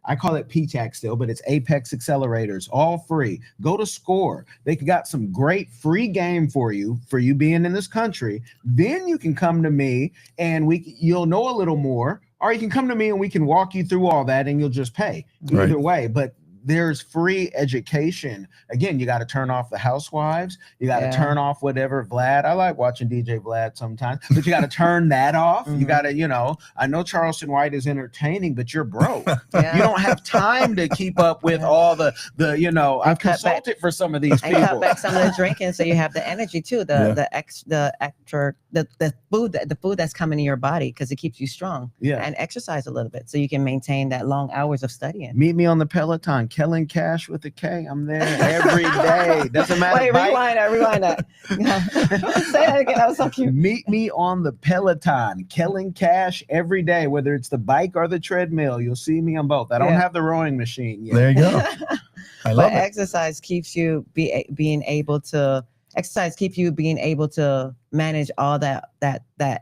I call it PTAC still, but it's Apex Accelerators, all free. Go to SCORE. They got some great free game for you being in this country. Then you can come to me and you'll know a little more. Or you can come to me and we can walk you through all that and you'll just pay either way. But there's free education. Again, you got to turn off the housewives. You got to turn off whatever Vlad. I like watching DJ Vlad sometimes, but you got to turn that off. You got to, I know Charleston White is entertaining, but you're broke. You don't have time to keep up with all the I've consulted for some of these people. And cut back some of the drinking so you have the energy too, the food that's coming in your body because it keeps you strong. And exercise a little bit so you can maintain that long hours of studying. Meet me on the Peloton. Kellen Cash with a K. I'm there every day. Doesn't matter. Wait, rewind that. Say that again. That was so cute. Meet me on the Peloton. Kellen Cash every day, whether it's the bike or the treadmill. You'll see me on both. I don't have the rowing machine yet. There you go. I love it. Exercise keeps you being able to exercise keep you being able to manage all that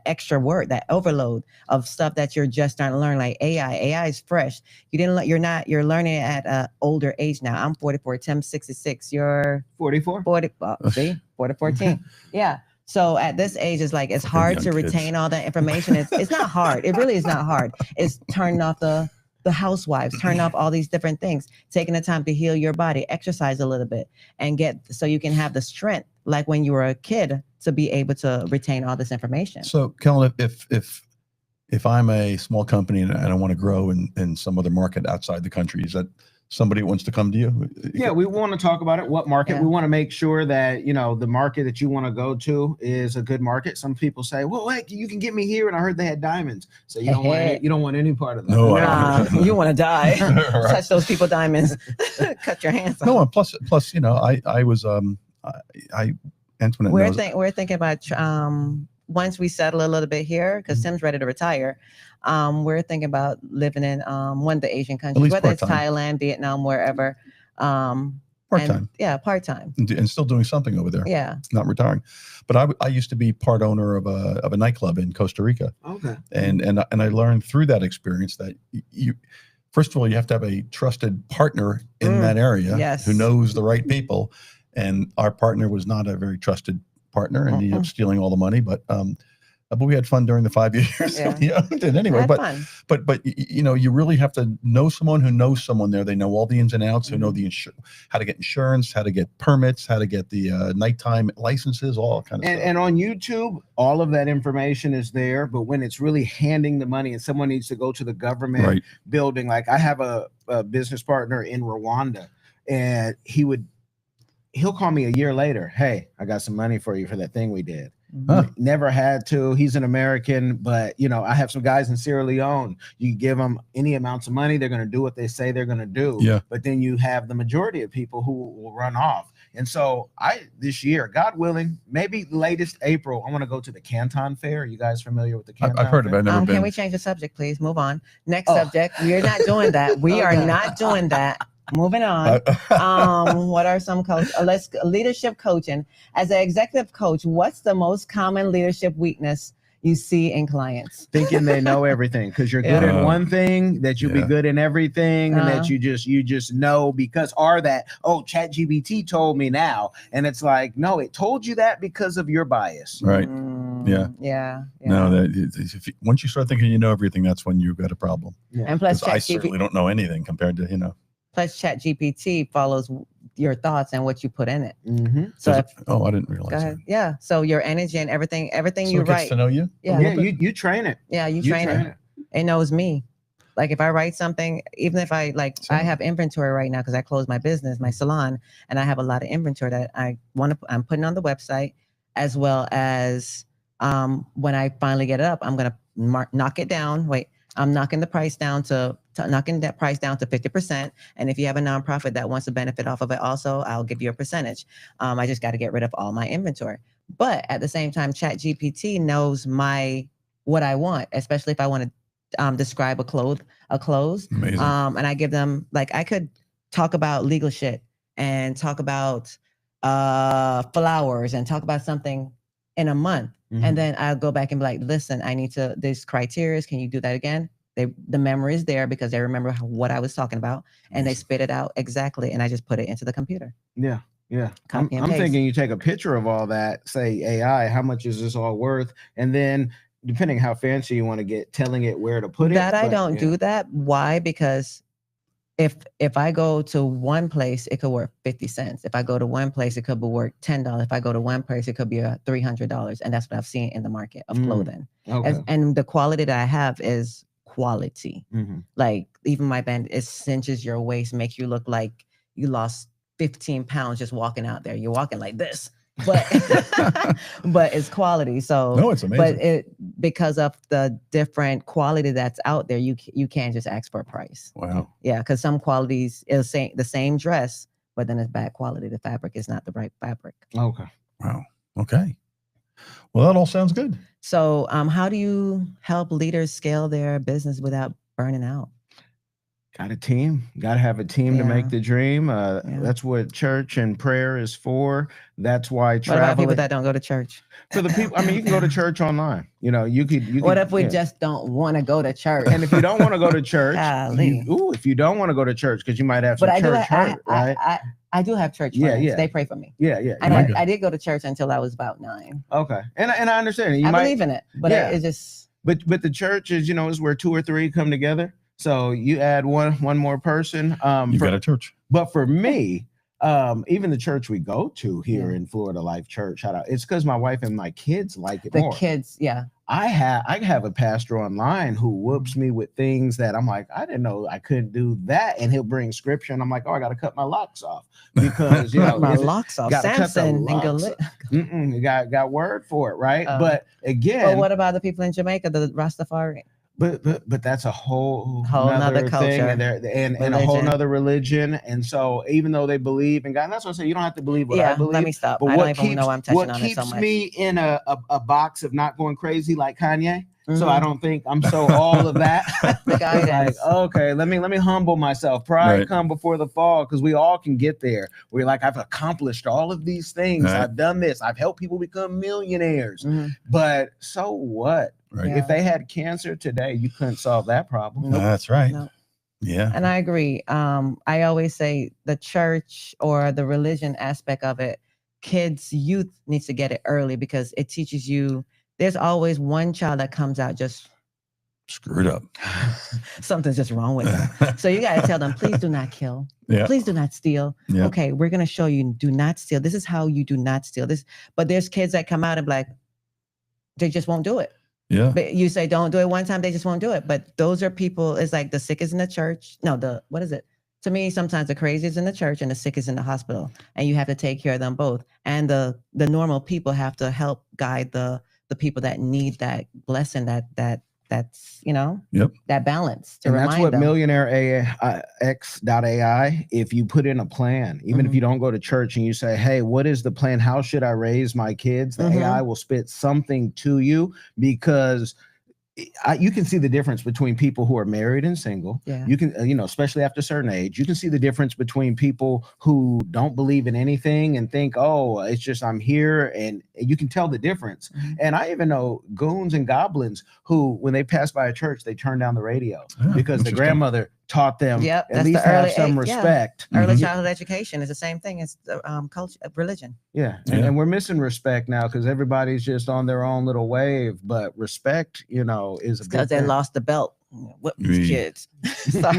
extra work, that overload of stuff that you're just starting to learn, like AI is fresh. You're learning it at an older age now. I'm 44, Tim's 66. You're 44. 40. See, 4 to 14. Yeah. So at this age, it's like, it's hard to retain all that information. It's not hard. It really is not hard. It's turning off the housewives, turning off all these different things, taking the time to heal your body, exercise a little bit, and so you can have the strength, like when you were a kid, to be able to retain all this information. So Kellen, if I'm a small company and I want to grow in some other market outside the country, is that somebody wants to come to you? Yeah, we want to talk about it. What market? Yeah. We want to make sure that, the market that you want to go to is a good market. Some people say, well, heck, you can get me here. And I heard they had diamonds. So you don't want any part of that. No, you want to die. Right. Touch those people diamonds. Cut your hands off. No, and plus, I was, Antoinette knows. We're thinking about, once we settle a little bit here, because Tim's ready to retire, we're thinking about living in one of the Asian countries, whether it's Thailand, Vietnam, wherever. Part-time. Yeah, part-time. And still doing something over there. Yeah. Not retiring. But I used to be part owner of a nightclub in Costa Rica. Okay. And I learned through that experience that first of all, you have to have a trusted partner in that area who knows the right people. And our partner was not a very trusted partner, and he ended up stealing all the money. But we had fun during the 5 years that we owned it anyway. But you really have to know someone who knows someone there. They know all the ins and outs, who know how to get insurance, how to get permits, how to get the nighttime licenses, all kind of stuff. And on YouTube, all of that information is there. But when it's really handing the money and someone needs to go to the government building, like I have a business partner in Rwanda, and he'll call me a year later. Hey, I got some money for you for that thing we did. Never had to. He's an American, but I have some guys in Sierra Leone. You give them any amounts of money, they're going to do what they say they're going to do. Yeah. But then you have the majority of people who will run off. And so this year, God willing, maybe latest April, I want to go to the Canton Fair. Are you guys familiar with the Canton I've heard Fair? about it. Never been. Can we change the subject, please? Move on. Next subject. We're not doing that. We are not doing that. Moving on. What are some leadership coaching? As an executive coach, what's the most common leadership weakness you see in clients? Thinking they know everything, because you're good in one thing, that you'll be good in everything, and that you just know because ChatGPT told me now, and it's like, no, it told you that because of your bias. Right. Yeah. No, once you start thinking you know everything, that's when you've got a problem. Yeah. And plus, I certainly don't know anything compared to Plus, ChatGPT follows your thoughts and what you put in it. So, I didn't realize. Go ahead. Yeah. So your energy and everything you write. It gets to know you. Yeah. You train it. Yeah, you train it. It knows me. Like if I write something, even if I have inventory right now because I closed my business, my salon, and I have a lot of inventory that I'm putting on the website, as well as when I finally get it up, I'm gonna knock it down. I'm knocking the price down to 50%. And if you have a nonprofit that wants to benefit off of it also, I'll give you a percentage. I just got to get rid of all my inventory. But at the same time, ChatGPT knows what I want, especially if I want to describe a clothes. Amazing. And I give them, I could talk about legal shit and talk about flowers and talk about something in a month. And then I'll go back and be like, listen, I need this criteria. Can you do that again? The memory is there because they remember what I was talking about, and they spit it out exactly. And I just put it into the computer. Yeah. I'm thinking you take a picture of all that, say AI, how much is this all worth? And then depending how fancy you want to get, telling it where to put it. I don't do that. Why? Because if I go to one place, it could worth 50 cents. If I go to one place, it could be worth $10. If I go to one place, it could be $300. And that's what I've seen in the market of clothing. Okay. And the quality that I have is quality. Like even my band, it cinches your waist, makes you look like you lost 15 pounds just walking out there. You're walking like this. But but it's quality. So no, it's amazing. But because of the different quality that's out there, you can't just ask for a price. Wow. Yeah, because some qualities it'll say the same dress, but then it's bad quality. The fabric is not the right fabric. Okay. Wow. Okay. Well, that all sounds good. So how do you help leaders scale their business without burning out? Got a team. Got to have a team to make the dream. That's what church and prayer is for. That's why traveling. What about people that don't go to church? For the people, I mean, you can go to church online. You know, you could. What if we just don't want to go to church? And if you don't want to go to church, if you don't want to go to church, because you might have some church hurt, right? I do have church friends. They pray for me. And I did go to church until I was about 9. Okay, and I understand. I believe in it, but it just. But the church is, is where 2 or 3 come together. So you add one more person. You got a church. But for me, even the church we go to here in Florida Life Church, shout out, it's because my wife and my kids like it more. The kids, I have a pastor online who whoops me with things that I'm like, I didn't know I couldn't do that, and he'll bring scripture, and I'm like, oh, I got to cut my locks off because my locks off. Samson and you got word for it, right? But again, but what about the people in Jamaica, the Rastafari? But that's a whole nother culture thing, and a whole nother religion. And so even though they believe in God, and that's what I say, you don't have to believe what I believe. Let me stop. But I don't even know I'm touching on it so much. What keeps me in a box of not going crazy like Kanye? So I don't think I'm so all of that. The guy like, okay, let me humble myself. Pride come before the fall, because we all can get there. We're like, I've accomplished all of these things. I've done this. I've helped people become millionaires. But so what? Right. If they had cancer today, you couldn't solve that problem. That's right. Nope. Yeah. And I agree. I always say the church or the religion aspect of it, youth needs to get it early, because it teaches you. There's always one child that comes out just screwed up. Something's just wrong with them. So you got to tell them, please do not kill. Please do not steal. Okay, we're going to show you, do not steal. This is how you do not steal. But there's kids that come out and like, they just won't do it. Yeah. But you say don't do it one time, they just won't do it. But those are people, it's like the sick is in the church. No, what is it? To me, sometimes the crazy is in the church and the sick is in the hospital. And you have to take care of them both. And the normal people have to help guide the people that need that blessing, that's that balance to remind them. That's what millionairex.ai, if you put in a plan, even if you don't go to church and you say, hey, what is the plan? How should I raise my kids? The AI will spit something to you, because you can see the difference between people who are married and single. You can, especially after a certain age, you can see the difference between people who don't believe in anything and think, oh, it's just I'm here, and you can tell the difference. And I even know goons and goblins who, when they pass by a church, they turn down the radio because the grandmother taught them at least have some respect. Early childhood education is the same thing as culture, religion. And we're missing respect now because everybody's just on their own little wave. But respect, is a big because they lost the belt. What these kids? So,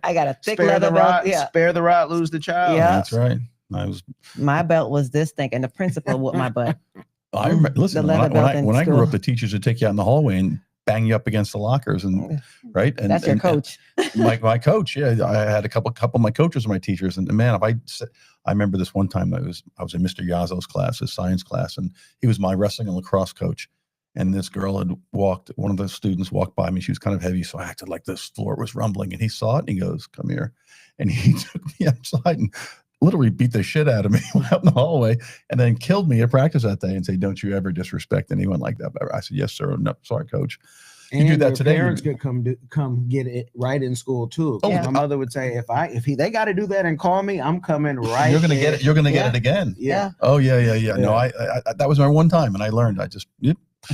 I got a thick spare leather belt. Spare the rod, lose the child. That's right. My belt was this thick, and the principal with my butt. I remember, listen, when I grew up, the teachers would take you out in the hallway and bang you up against the lockers, and and that's your coach. My coach, I had a couple of my coaches were my teachers, and man, I remember this one time I was in Mr. Yazzo's class, his science class, and he was my wrestling and lacrosse coach. And this girl one of the students walked by me. She was kind of heavy, so I acted like this floor was rumbling, and he saw it and he goes, "Come here," and he took me outside and literally beat the shit out of me out in the hallway, and then killed me at practice that day and say, "Don't you ever disrespect anyone like that." I said, "Yes, sir." No, sorry, coach. You and do that today. Parents could come get it right in school too. My mother would say, if they got to do that and call me, I'm coming right. You're gonna get it. You're gonna get it again. Oh yeah. No, I that was my one time, and I learned. I just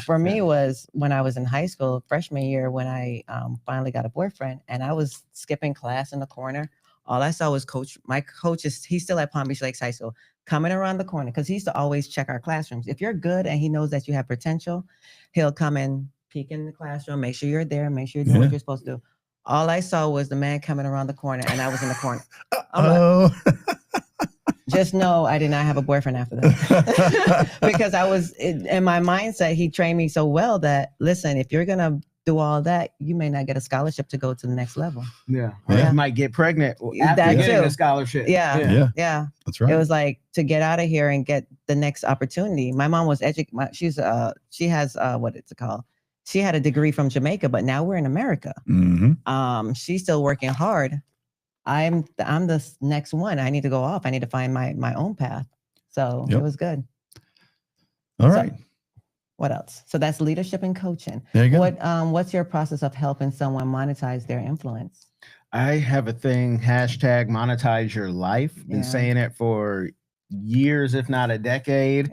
For me was when I was in high school, freshman year, when I finally got a boyfriend, and I was skipping class in the corner. All I saw was my coach he's still at Palm Beach Lakes High School, coming around the corner, because he used to always check our classrooms. If you're good and he knows that you have potential, he'll come and peek in the classroom, make sure you're there, make sure you're doing what you're supposed to do. All I saw was the man coming around the corner, and I was in the corner. Just know I did not have a boyfriend after that. Because I was in my mindset, he trained me so well that, listen, if you're going to do all that, you may not get a scholarship to go to the next level. You might get pregnant after getting a scholarship. Yeah. That's right. It was like to get out of here and get the next opportunity. My mom was she has what is it called? She had a degree from Jamaica, but now we're in America. She's still working hard. I'm the next one. I need to go off. I need to find my own path. So it was good. All right. What else? So that's leadership and coaching. There you go. What's your process of helping someone monetize their influence? I have a thing, hashtag monetize your life. Been saying it for years, if not a decade.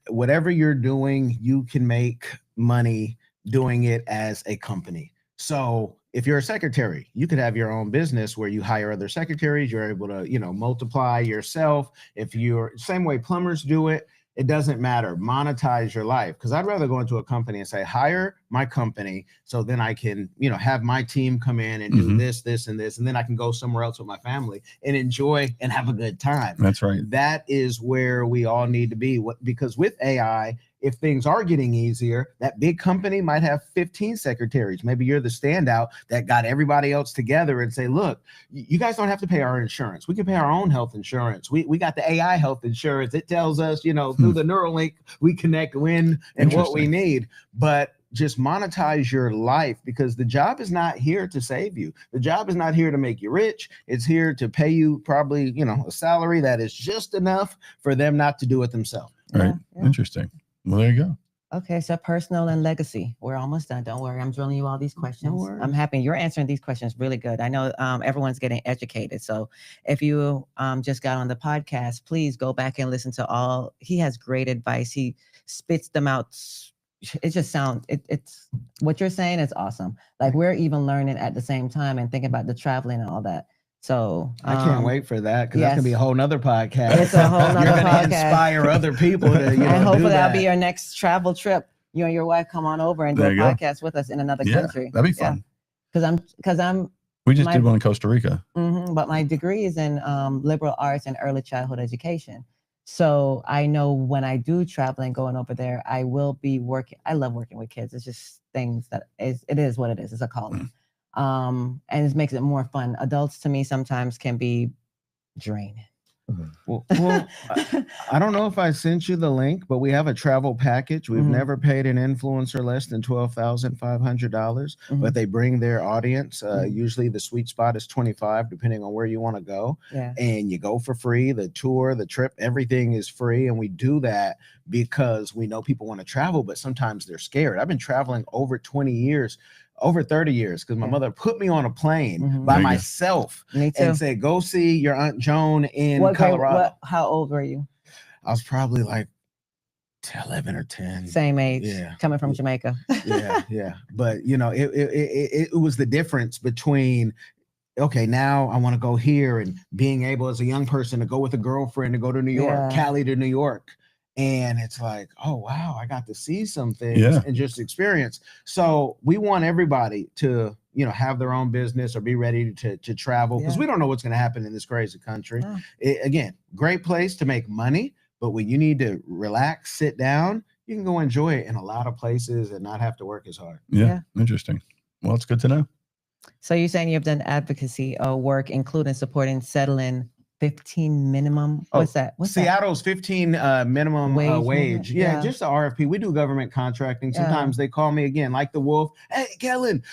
Whatever you're doing, you can make money doing it as a company. So if you're a secretary, you could have your own business where you hire other secretaries. You're able to, multiply yourself. If you're same way plumbers do it, it doesn't matter. Monetize your life. Because I'd rather go into a company and say, hire my company, so then I can, have my team come in and do this, this, and this, and then I can go somewhere else with my family and enjoy and have a good time. That's right. That is where we all need to be. Because with AI, if things are getting easier, that big company might have 15 secretaries. Maybe you're the standout that got everybody else together and say, look, you guys don't have to pay our insurance. We can pay our own health insurance. We got the AI health insurance. It tells us, through the Neuralink, we connect when and what we need. But just monetize your life, because the job is not here to save you. The job is not here to make you rich. It's here to pay you probably, a salary that is just enough for them not to do it themselves. Right. Yeah. Interesting. Well, there you go. Okay, so personal and legacy. We're almost done. Don't worry. I'm drilling you all these questions. I'm happy you're answering these questions really good. I know everyone's getting educated. So if you just got on the podcast, please go back and listen to all. He has great advice. He spits them out. It just sounds, it's what you're saying is awesome. Like we're even learning at the same time and thinking about the traveling and all that. So I can't wait for that, because that's gonna be a whole nother podcast. It's a whole nother You're gonna podcast. Inspire other people to, and hopefully that'll be your next travel trip. You and your wife come on over and do a podcast with us in another country. That'd be fun. Because I'm. We just did one in Costa Rica. But my degree is in liberal arts and early childhood education. So I know when I do travel and going over there, I will be working. I love working with kids. It's just things that it is what it is. It's a calling. And it makes it more fun. Adults to me sometimes can be draining. Well, I don't know if I sent you the link, but we have a travel package. We've never paid an influencer less than $12,500, but they bring their audience. Usually the sweet spot is 25, depending on where you want to go. And you go for free. The tour, the trip, everything is free. And we do that because we know people want to travel, but sometimes they're scared. I've been traveling over 20 years. Over 30 years, because my mother put me on a plane by myself and said, go see your Aunt Joan in Colorado. How old were you? I was probably like 11 or 10. Same age. Yeah. Coming from Jamaica. yeah. But, it was the difference between, okay, now I want to go here, and being able as a young person to go with a girlfriend to go to New York, Cali to New York. And it's like, oh, wow, I got to see some things and just experience. So we want everybody to, have their own business or be ready to travel, because we don't know what's going to happen in this crazy country. Again, great place to make money. But when you need to relax, sit down, you can go enjoy it in a lot of places and not have to work as hard. Yeah. Interesting. Well, it's good to know. So you're saying you've done advocacy work, including supporting settling 15 minimum. What's that? Seattle's 15 minimum wage. Yeah, just the RFP. We do government contracting. Sometimes they call me again, like the Wolf. Hey, Kellen,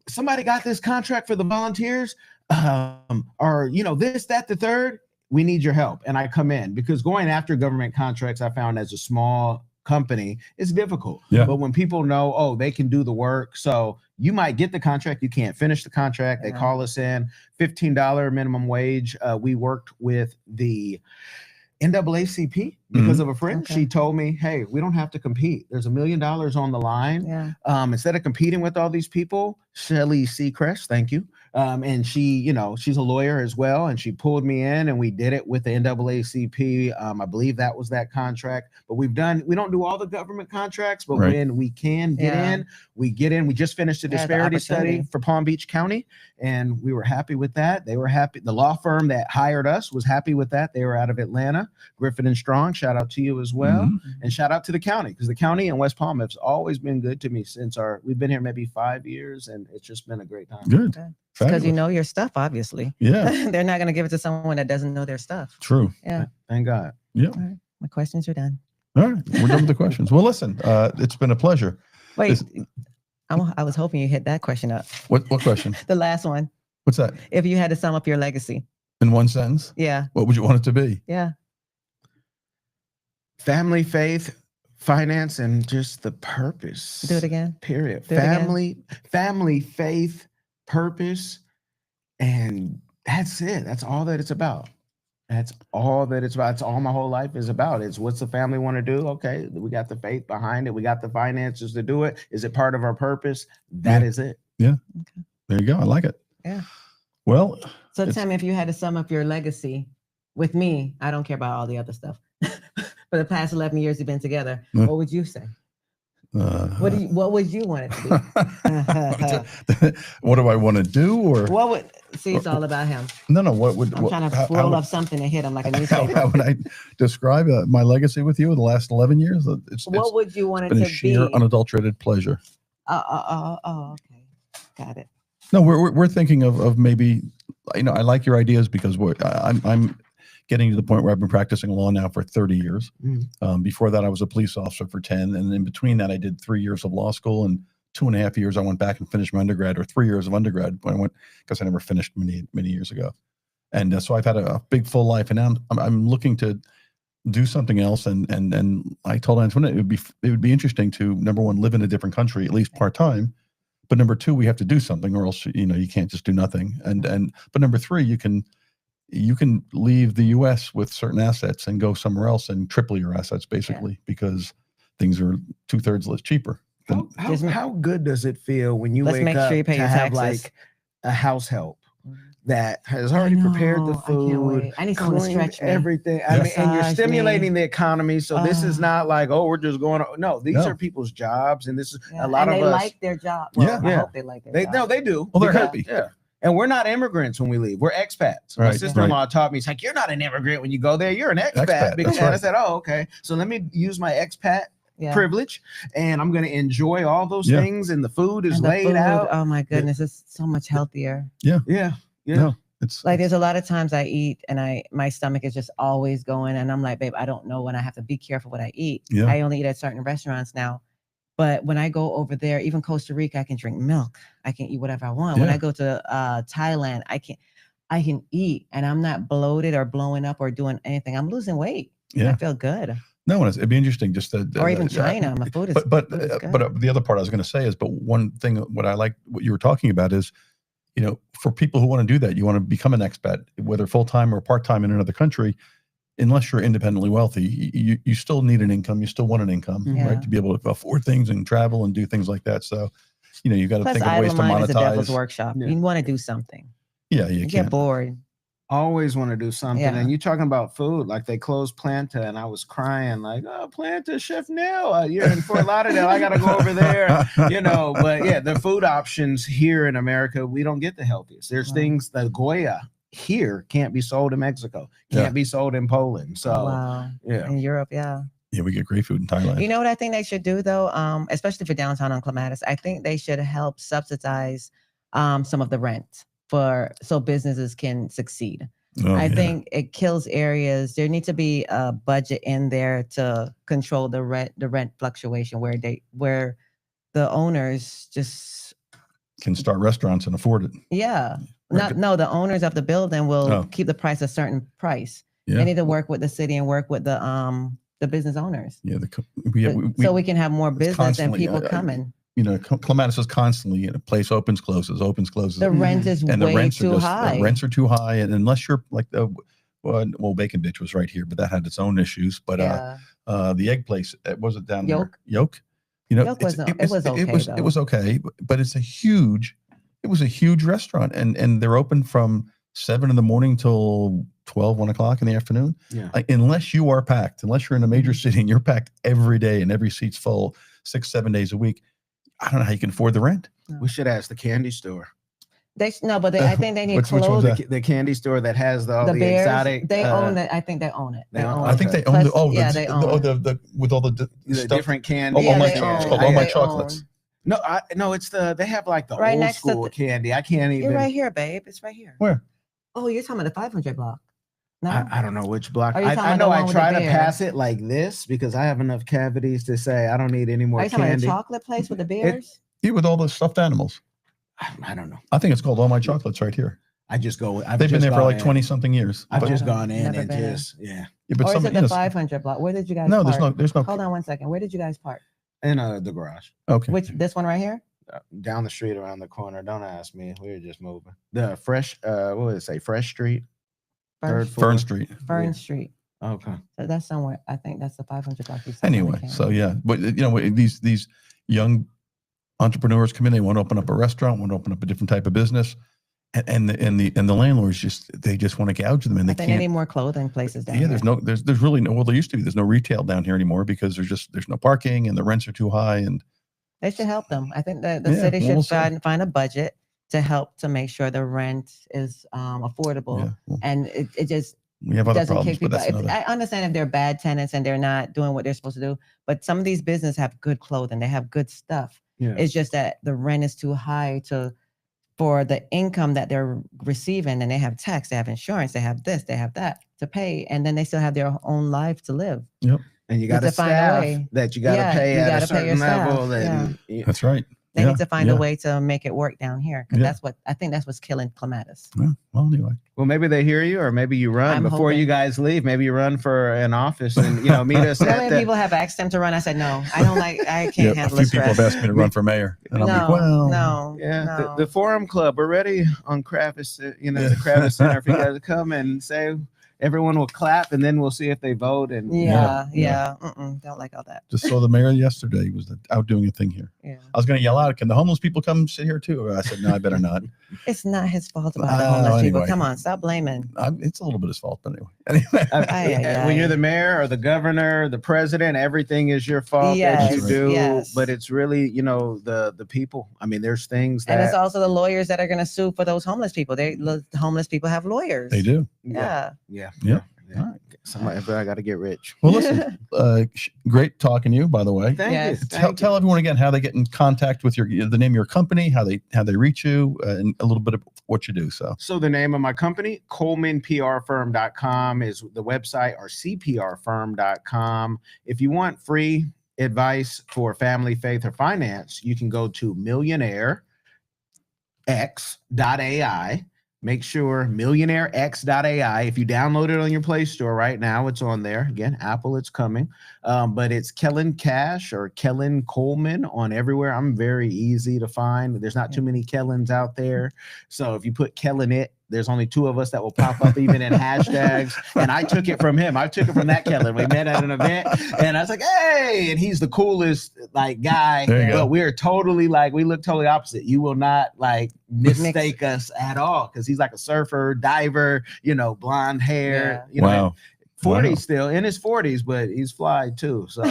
somebody got this contract for the volunteers, or this, that, the third. We need your help, and I come in, because going after government contracts, I found as a small company, it's difficult. But when people know, oh, they can do the work, so you might get the contract, you can't finish the contract. They call us in, $15 minimum wage. We worked with the NAACP because of a friend. She told me, hey, we don't have to compete. There's $1 million on the line. Instead of competing with all these people, Shelly Seacrest, thank you. And she, she's a lawyer as well. And she pulled me in, and we did it with the NAACP. I believe that was that contract. But we don't do all the government contracts, but when we can get in, we get in. We just finished a disparity study for Palm Beach County, and we were happy with that. They were happy. The law firm that hired us was happy with that. They were out of Atlanta, Griffin and Strong. Shout out to you as well. And shout out to the county, because the county and West Palm have always been good to me since we've been here maybe 5 years, and it's just been a great time. Good. Because you know your stuff, obviously. They're not going to give it to someone that doesn't know their stuff. True. Yeah. Thank God. Yeah. All right. My questions are done. All right. We're done with the questions. Well, listen, it's been a pleasure. Wait, I was hoping you hit that question up. What question? The last one. What's that? If you had to sum up your legacy. In one sentence? Yeah. What would you want it to be? Yeah. Family, faith, finance, and just the purpose. Do it again. Period. Family, faith, purpose, And that's it. That's all that it's about. That's all that it's about. It's all my whole life is about. It's what's the family want to do? Okay, we got the faith behind it. We got the finances to do it. Is it part of our purpose? That is it. Yeah. Okay. There you go. I like it. Yeah. Well. So tell me, if you had to sum up your legacy with me, I don't care about all the other stuff. For the past 11 years you've been together, what would you say? What would you want it to be? What do I want to do, or what would? See, it's all about him. No. What would? I'm trying to roll up something and hit him like a newspaper. How would I describe my legacy with you in the last 11 years? What would you want it to be? Sheer, unadulterated pleasure. Okay, got it. No, we're thinking of maybe. I like your ideas because I'm getting to the point where I've been practicing law now for 30 years. Before that, I was a police officer for 10. And in between that, I did 3 years of law school, and 2.5 years I went back and finished my undergrad, or 3 years of undergrad when I went, because I never finished many years ago. And so I've had a big full life, and now I'm looking to do something else. And I told Antoinette it would be interesting to, number one, live in a different country, at least part-time. But number two, we have to do something, or else, you can't just do nothing. But number three, you can leave the U.S. with certain assets and go somewhere else and triple your assets, basically, because things are 2/3 less cheaper. How good does it feel when you wake up to have like a house help that has already prepared the food, I need someone to stretch everything. I mean, and you're stimulating the economy. So this is not like, we're just going. No, these are people's jobs, and this is a lot of us. They like their job. Well, I hope they like their job. No, they do. Well, they're happy. Yeah. And we're not immigrants when we leave. We're expats. My sister-in-law taught me, it's like, you're not an immigrant when you go there. You're an expat. Because I said, okay. So let me use my expat privilege, and I'm going to enjoy all those things, and the food is laid out. Oh my goodness, it's so much healthier. Yeah. No, it's like there's a lot of times I eat and my stomach is just always going, and I'm like, babe, I don't know when I have to be careful what I eat. Yeah. I only eat at certain restaurants now. But when I go over there, even Costa Rica, I can drink milk. I can eat whatever I want. When I go to Thailand, I can eat, and I'm not bloated or blowing up or doing anything. I'm losing weight. I feel good. No, it'd be interesting just to, or even China. My food is but the other part I was going to say is, but one thing what I like what you were talking about is, for people who want to do that, you want to become an expat, whether full-time or part-time in another country. Unless you're independently wealthy, you still need an income. You still want an income, right, to be able to afford things and travel and do things like that. So, you got to think of ways to monetize. Is a devil's workshop. You want to do something. Yeah, you get bored. Always want to do something. And you're talking about food, like they closed Planta, and I was crying, like, Planta, Chef Neil, you're in Fort Lauderdale. I got to go over there, But the food options here in America, we don't get the healthiest. There's things, the Goya here can't be sold in Mexico, can't be sold in Poland. So in Europe, we get great food in Thailand. You know what I think they should do though, especially for downtown on Clematis, I think they should help subsidize some of the rent so businesses can succeed. I think it kills areas. There needs to be a budget in there to control the rent fluctuation where the owners just can start restaurants and afford it. The owners of the building will keep the price a certain price. They need to work with the city and work with the business owners. So we can have more business and people coming. Clematis is constantly a place opens, closes. The rent is way too high. The rents are too high, and unless you're like Bacon Bitch was right here, but that had its own issues. But the egg place, was it down there? Yolk. Yolk it was okay, but it was a huge restaurant, and they're open from 7 a.m. till 1 o'clock in the afternoon. Unless you are packed, unless you're in a major city and you're packed every day and every seat's full 6-7 days a week, I don't know how you can afford the rent. We should ask the candy store. I think they need clothes. The candy store that has the bears, exotic. They own it. I think they own it. I think they own it. They own it. With all the stuff. Different candy. It's called All My Chocolates. No, it's they have like the right old school candy. I can't even. You're right here, babe. It's right here. Where? Oh, you're talking about the 500 block. No? I don't know which block. I know I try to pass it like this because I have enough cavities to say I don't need any more candy. Are you talking about the chocolate place with the bears? With all the stuffed animals. I don't know. I think it's called All My Chocolates right here. I just go. They've been there for like 20-something years. I've just gone in and just but or is it the 500 block? Where did you guys? No, park? there's no. Hold on one second. Where did you guys park? In the garage. Okay. This one right here? down the street around the corner. Don't ask me. We were just moving. The fresh, what would it say? Fresh Street? Fern Street. Fern Street. Okay. So that's somewhere. I think that's the 500 block. Anyway, so yeah, but you know, these young entrepreneurs come in. They want to open up a restaurant, want to open up a different type of business, and the landlords just want to gouge them, and they can't. Any more clothing places down here. There's really no. Well, there used to be. There's no retail down here anymore because there's no parking and the rents are too high, and they should help them. I think the city should find a budget to help to make sure the rent is affordable, and it just. We have other problems, but that's I understand if they're bad tenants and they're not doing what they're supposed to do, but some of these businesses have good clothing. They have good stuff. Yeah. It's just that the rent is too high for the income that they're receiving, and they have tax, they have insurance, they have this, they have that to pay, and then they still have their own life to live. Yep. And you got to staff that you got to pay at a certain level. That's right. They need to find a way to make it work down here, because that's what's killing Clematis. Yeah. Well, anyway. Well, maybe they hear you, or maybe you run before you guys leave. Maybe you run for an office and meet us. People have asked them to run. I said no. I don't like. I can't handle the stress. A few people have asked me to run for mayor, and I'm like, well, no. Yeah, the Forum Club. We're ready on Kravis. The Kravis Center. If you guys come and say. Everyone will clap, and then we'll see if they vote. And don't like all that. Just saw the mayor yesterday. He was out doing a thing here. Yeah. I was going to yell out, "Can the homeless people come sit here too?" I said, "No, I better not." It's not his fault about the homeless people. Come on, stop blaming. It's a little bit his fault, but anyway. When you're the mayor or the governor, the president, everything is your fault that you do. Yes. But it's really, the people. I mean, there's things that. And it's also the lawyers that are going to sue for those homeless people. The homeless people have lawyers. They do. Yeah. All right. I got to get rich. Well, listen, great talking to you, by the way. Thank you. Tell everyone again how they get in contact with the name of your company, how they reach you, and a little bit of what you do. So the name of my company, ColemanPRFirm.com is the website, or CPRFirm.com. If you want free advice for family, faith, or finance, you can go to millionairex.ai. Make sure millionairex.ai. If you download it on your Play Store right now, it's on there. Again, Apple, it's coming. But it's Kellen Cash or Kellen Coleman on everywhere. I'm very easy to find. There's not too many Kellens out there. So if you put Kellen there's only 2 of us that will pop up even in hashtags. And I took it from him. I took it from that Kellen. We met at an event and I was like, hey, and he's the coolest guy. But we're totally we look totally opposite. You will not mistake us at all, because he's like a surfer, diver, blonde hair, wow. 40 still in his 40s, but he's fly too. So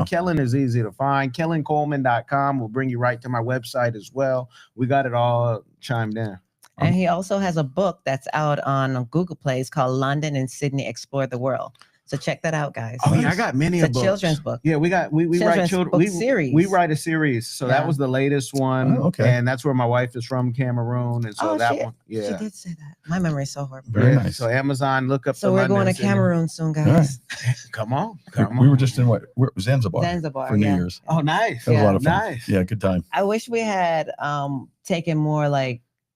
Kellen is easy to find. KellenColeman.com will bring you right to my website as well. We got it all chimed in. And he also has a book that's out on Google Play. It's called London and Sydney Explore the World. So check that out, guys. Oh yeah, I got many of books. It's a children's book. Yeah, we write children series. We write a series. So that was the latest one. Oh, okay. And that's where my wife is from, Cameroon. And so one. Yeah. She did say that. My memory is so horrible. Very nice. So Amazon, look up. So we're going to Cameroon soon, guys. Right. Come on. We were just in Zanzibar for New Year's. Oh, nice. That was a lot of fun. Nice. Yeah, good time. I wish we had taken more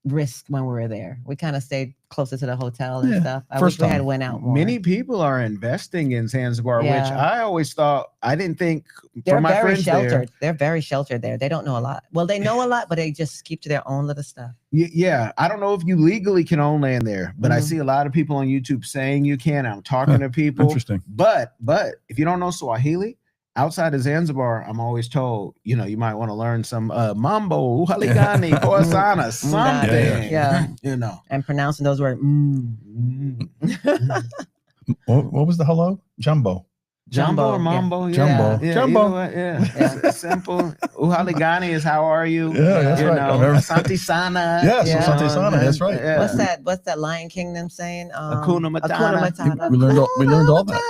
risk when we were there. We kind of stayed closer to the hotel and stuff. I wish we had went out more. Many people are investing in Zanzibar, which I always thought, I didn't think they're very sheltered. They're very sheltered there. They don't know a lot. Well, they know a lot, but they just keep to their own little stuff. Yeah. I don't know if you legally can own land there, but I see a lot of people on YouTube saying you can. I'm talking to people. Interesting. But if you don't know Swahili, outside of Zanzibar, I'm always told, you might want to learn some Mambo, Uhaligani, Koasana, something. Yeah. And pronouncing those words. What was the hello? Jumbo. Jumbo or Mambo? Yeah. Jumbo. It's simple. Uhaligani is how are you? Yeah, that's right. Asante Sana. Asante Sana. That's right. Yeah. What's that Lion Kingdom saying? Hakuna Matata. We learned all that.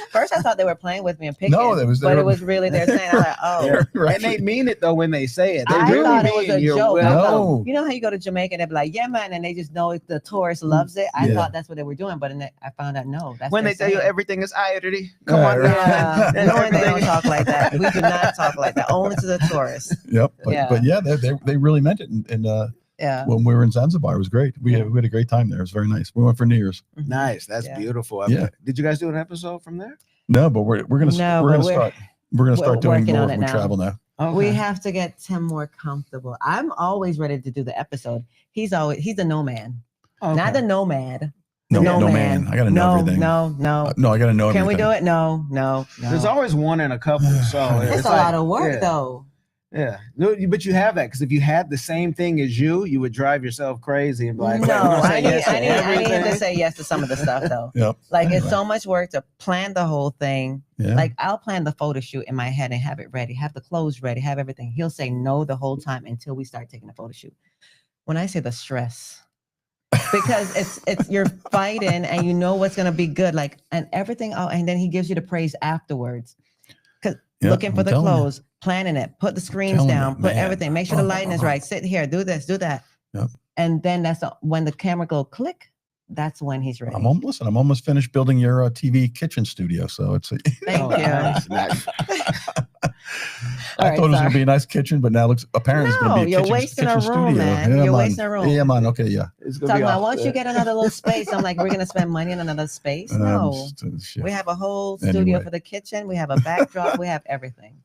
First, I thought they were playing with me and picking. No, it was really they're saying, and they mean it though when they say it. They really thought mean it was a you're joke. well. You know how you go to Jamaica and they're like, yeah, man, and they just know the tourist loves it. I thought that's what they were doing, but I found out no. That's when they tell you everything is irony. Come on, no, they don't talk like that. We do not talk like that. Only to the tourists. Yep. But they really meant it. And when we were in Zanzibar, it was great. We had a great time there. It was very nice. We went for New Year's. Nice. That's beautiful. Did you guys do an episode from there? No, but we're gonna start doing more when we travel now. Okay. We have to get Tim more comfortable. I'm always ready to do the episode. He's a nomad, not the nomad. No man. I got to know everything. No, I got to know everything. Can we do it? No. There's always one in a couple, so it's a lot of work, though. Yeah, but you have that because if you had the same thing as you would drive yourself crazy and be like, no, I need to say yes to some of the stuff though. Yep. Like it's so much work to plan the whole thing. Yeah. Like I'll plan the photo shoot in my head and have it ready, have the clothes ready, have everything. He'll say no the whole time until we start taking the photo shoot. When I say the stress, because it's you're fighting and you know what's gonna be good, like and everything. And then he gives you the praise afterwards. Because looking for the clothes. Planning it, put the screens down, put everything, make sure the lighting is right. Sit here, do this, do that. Yep. And then when the camera go click, that's when he's ready. I'm almost finished building your TV kitchen studio. So it's thank you. Nice. I thought it was going to be a nice kitchen, but now it looks apparently it's going to be a you're wasting a room, studio. man. Yeah, you're wasting a room. Yeah, man. Okay, yeah. Talking about once you get another little space, I'm like, we're going to spend money on another space. No, we have a whole studio for the kitchen. We have a backdrop. We have everything.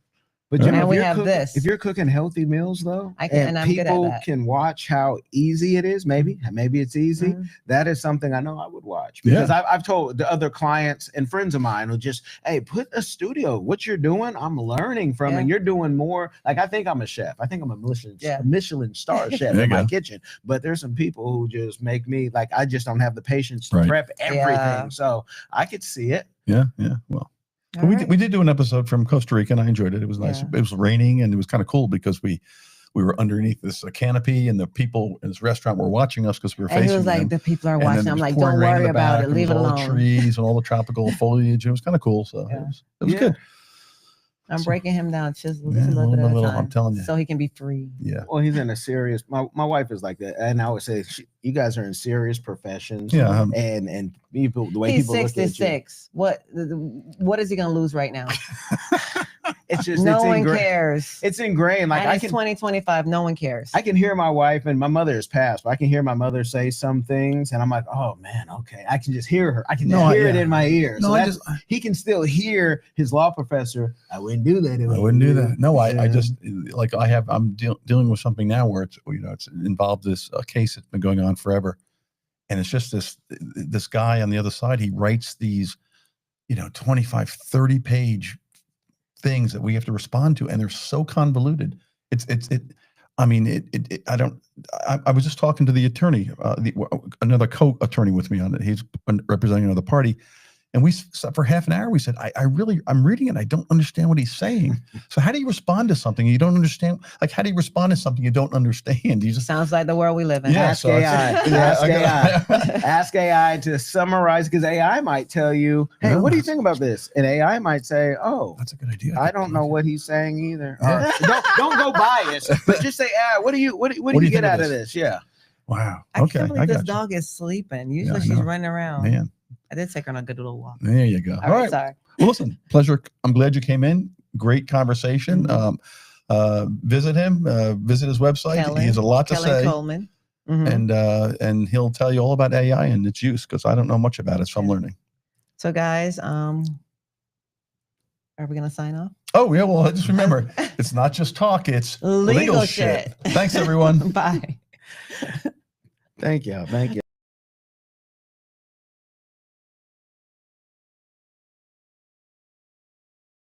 But and we have this. If you're cooking healthy meals, though, and people can watch how easy it is. Maybe it's easy. Mm-hmm. That is something I know I would watch because I've told the other clients and friends of mine who just, hey, put a studio. What you're doing, I'm learning from, and you're doing more. Like I think I'm a chef. I think I'm a Michelin star chef in my kitchen. But there's some people who just make me like I just don't have the patience to prep everything. Yeah. So I could see it. Yeah. Well. We did do an episode from Costa Rica, and I enjoyed it. It was nice. It was raining, and it was kind of cool because we were underneath this canopy, and the people in this restaurant were watching us because we were facing them. It was like the people are watching. I'm like, don't worry about it. Leave it alone. All the trees and all the tropical foliage. It was kind of cool. So it was good. I'm breaking him down just a little bit at a time. I'm telling you. So he can be free. Yeah. Well, he's in a serious. My wife is like that, and I would say you guys are in serious professions. Yeah. And people, the way he's people 66. Look at you. What is he going to lose right now? It's just no one cares. It's ingrained. Like and it's 2025. No one cares. I can hear my wife, and my mother has passed, but I can hear my mother say some things, and I'm like, oh man, okay. I can just hear her. I can hear it in my ear. No, so he can still hear his law professor. I wouldn't do that. I wouldn't do that. No, I just like I'm dealing with something now where it's it's involved this case that's been going on forever, and it's just this guy on the other side. He writes these 25, 30 page things that we have to respond to, and they're so convoluted. I was just talking to the attorney, another co-attorney with me on it. He's representing another party. And we for half an hour, we said, I'm reading it. I don't understand what he's saying. So how do you respond to something you don't understand? Like, how do you respond to something you don't understand? You just sounds like the world we live in. Ask AI. Ask AI to summarize, because AI might tell you, hey, what do you think about this? And AI might say, oh, that's a good idea. I don't know what he's saying either. Don't go biased, but just say, what do you get out of this? Yeah. Wow. I can't believe this dog is sleeping. Usually she's running around. Man. I did take her on a good little walk. There you go. All right. Sorry. Well, listen, pleasure. I'm glad you came in. Great conversation. Visit him. Visit his website. Kellen, he has a lot to say. Coleman. And he'll tell you all about AI and its use, because I don't know much about it, so I'm learning. So, guys, are we gonna sign off? Oh yeah. Well, just remember, it's not just talk; it's legal shit. Thanks, everyone. Bye. Thank you.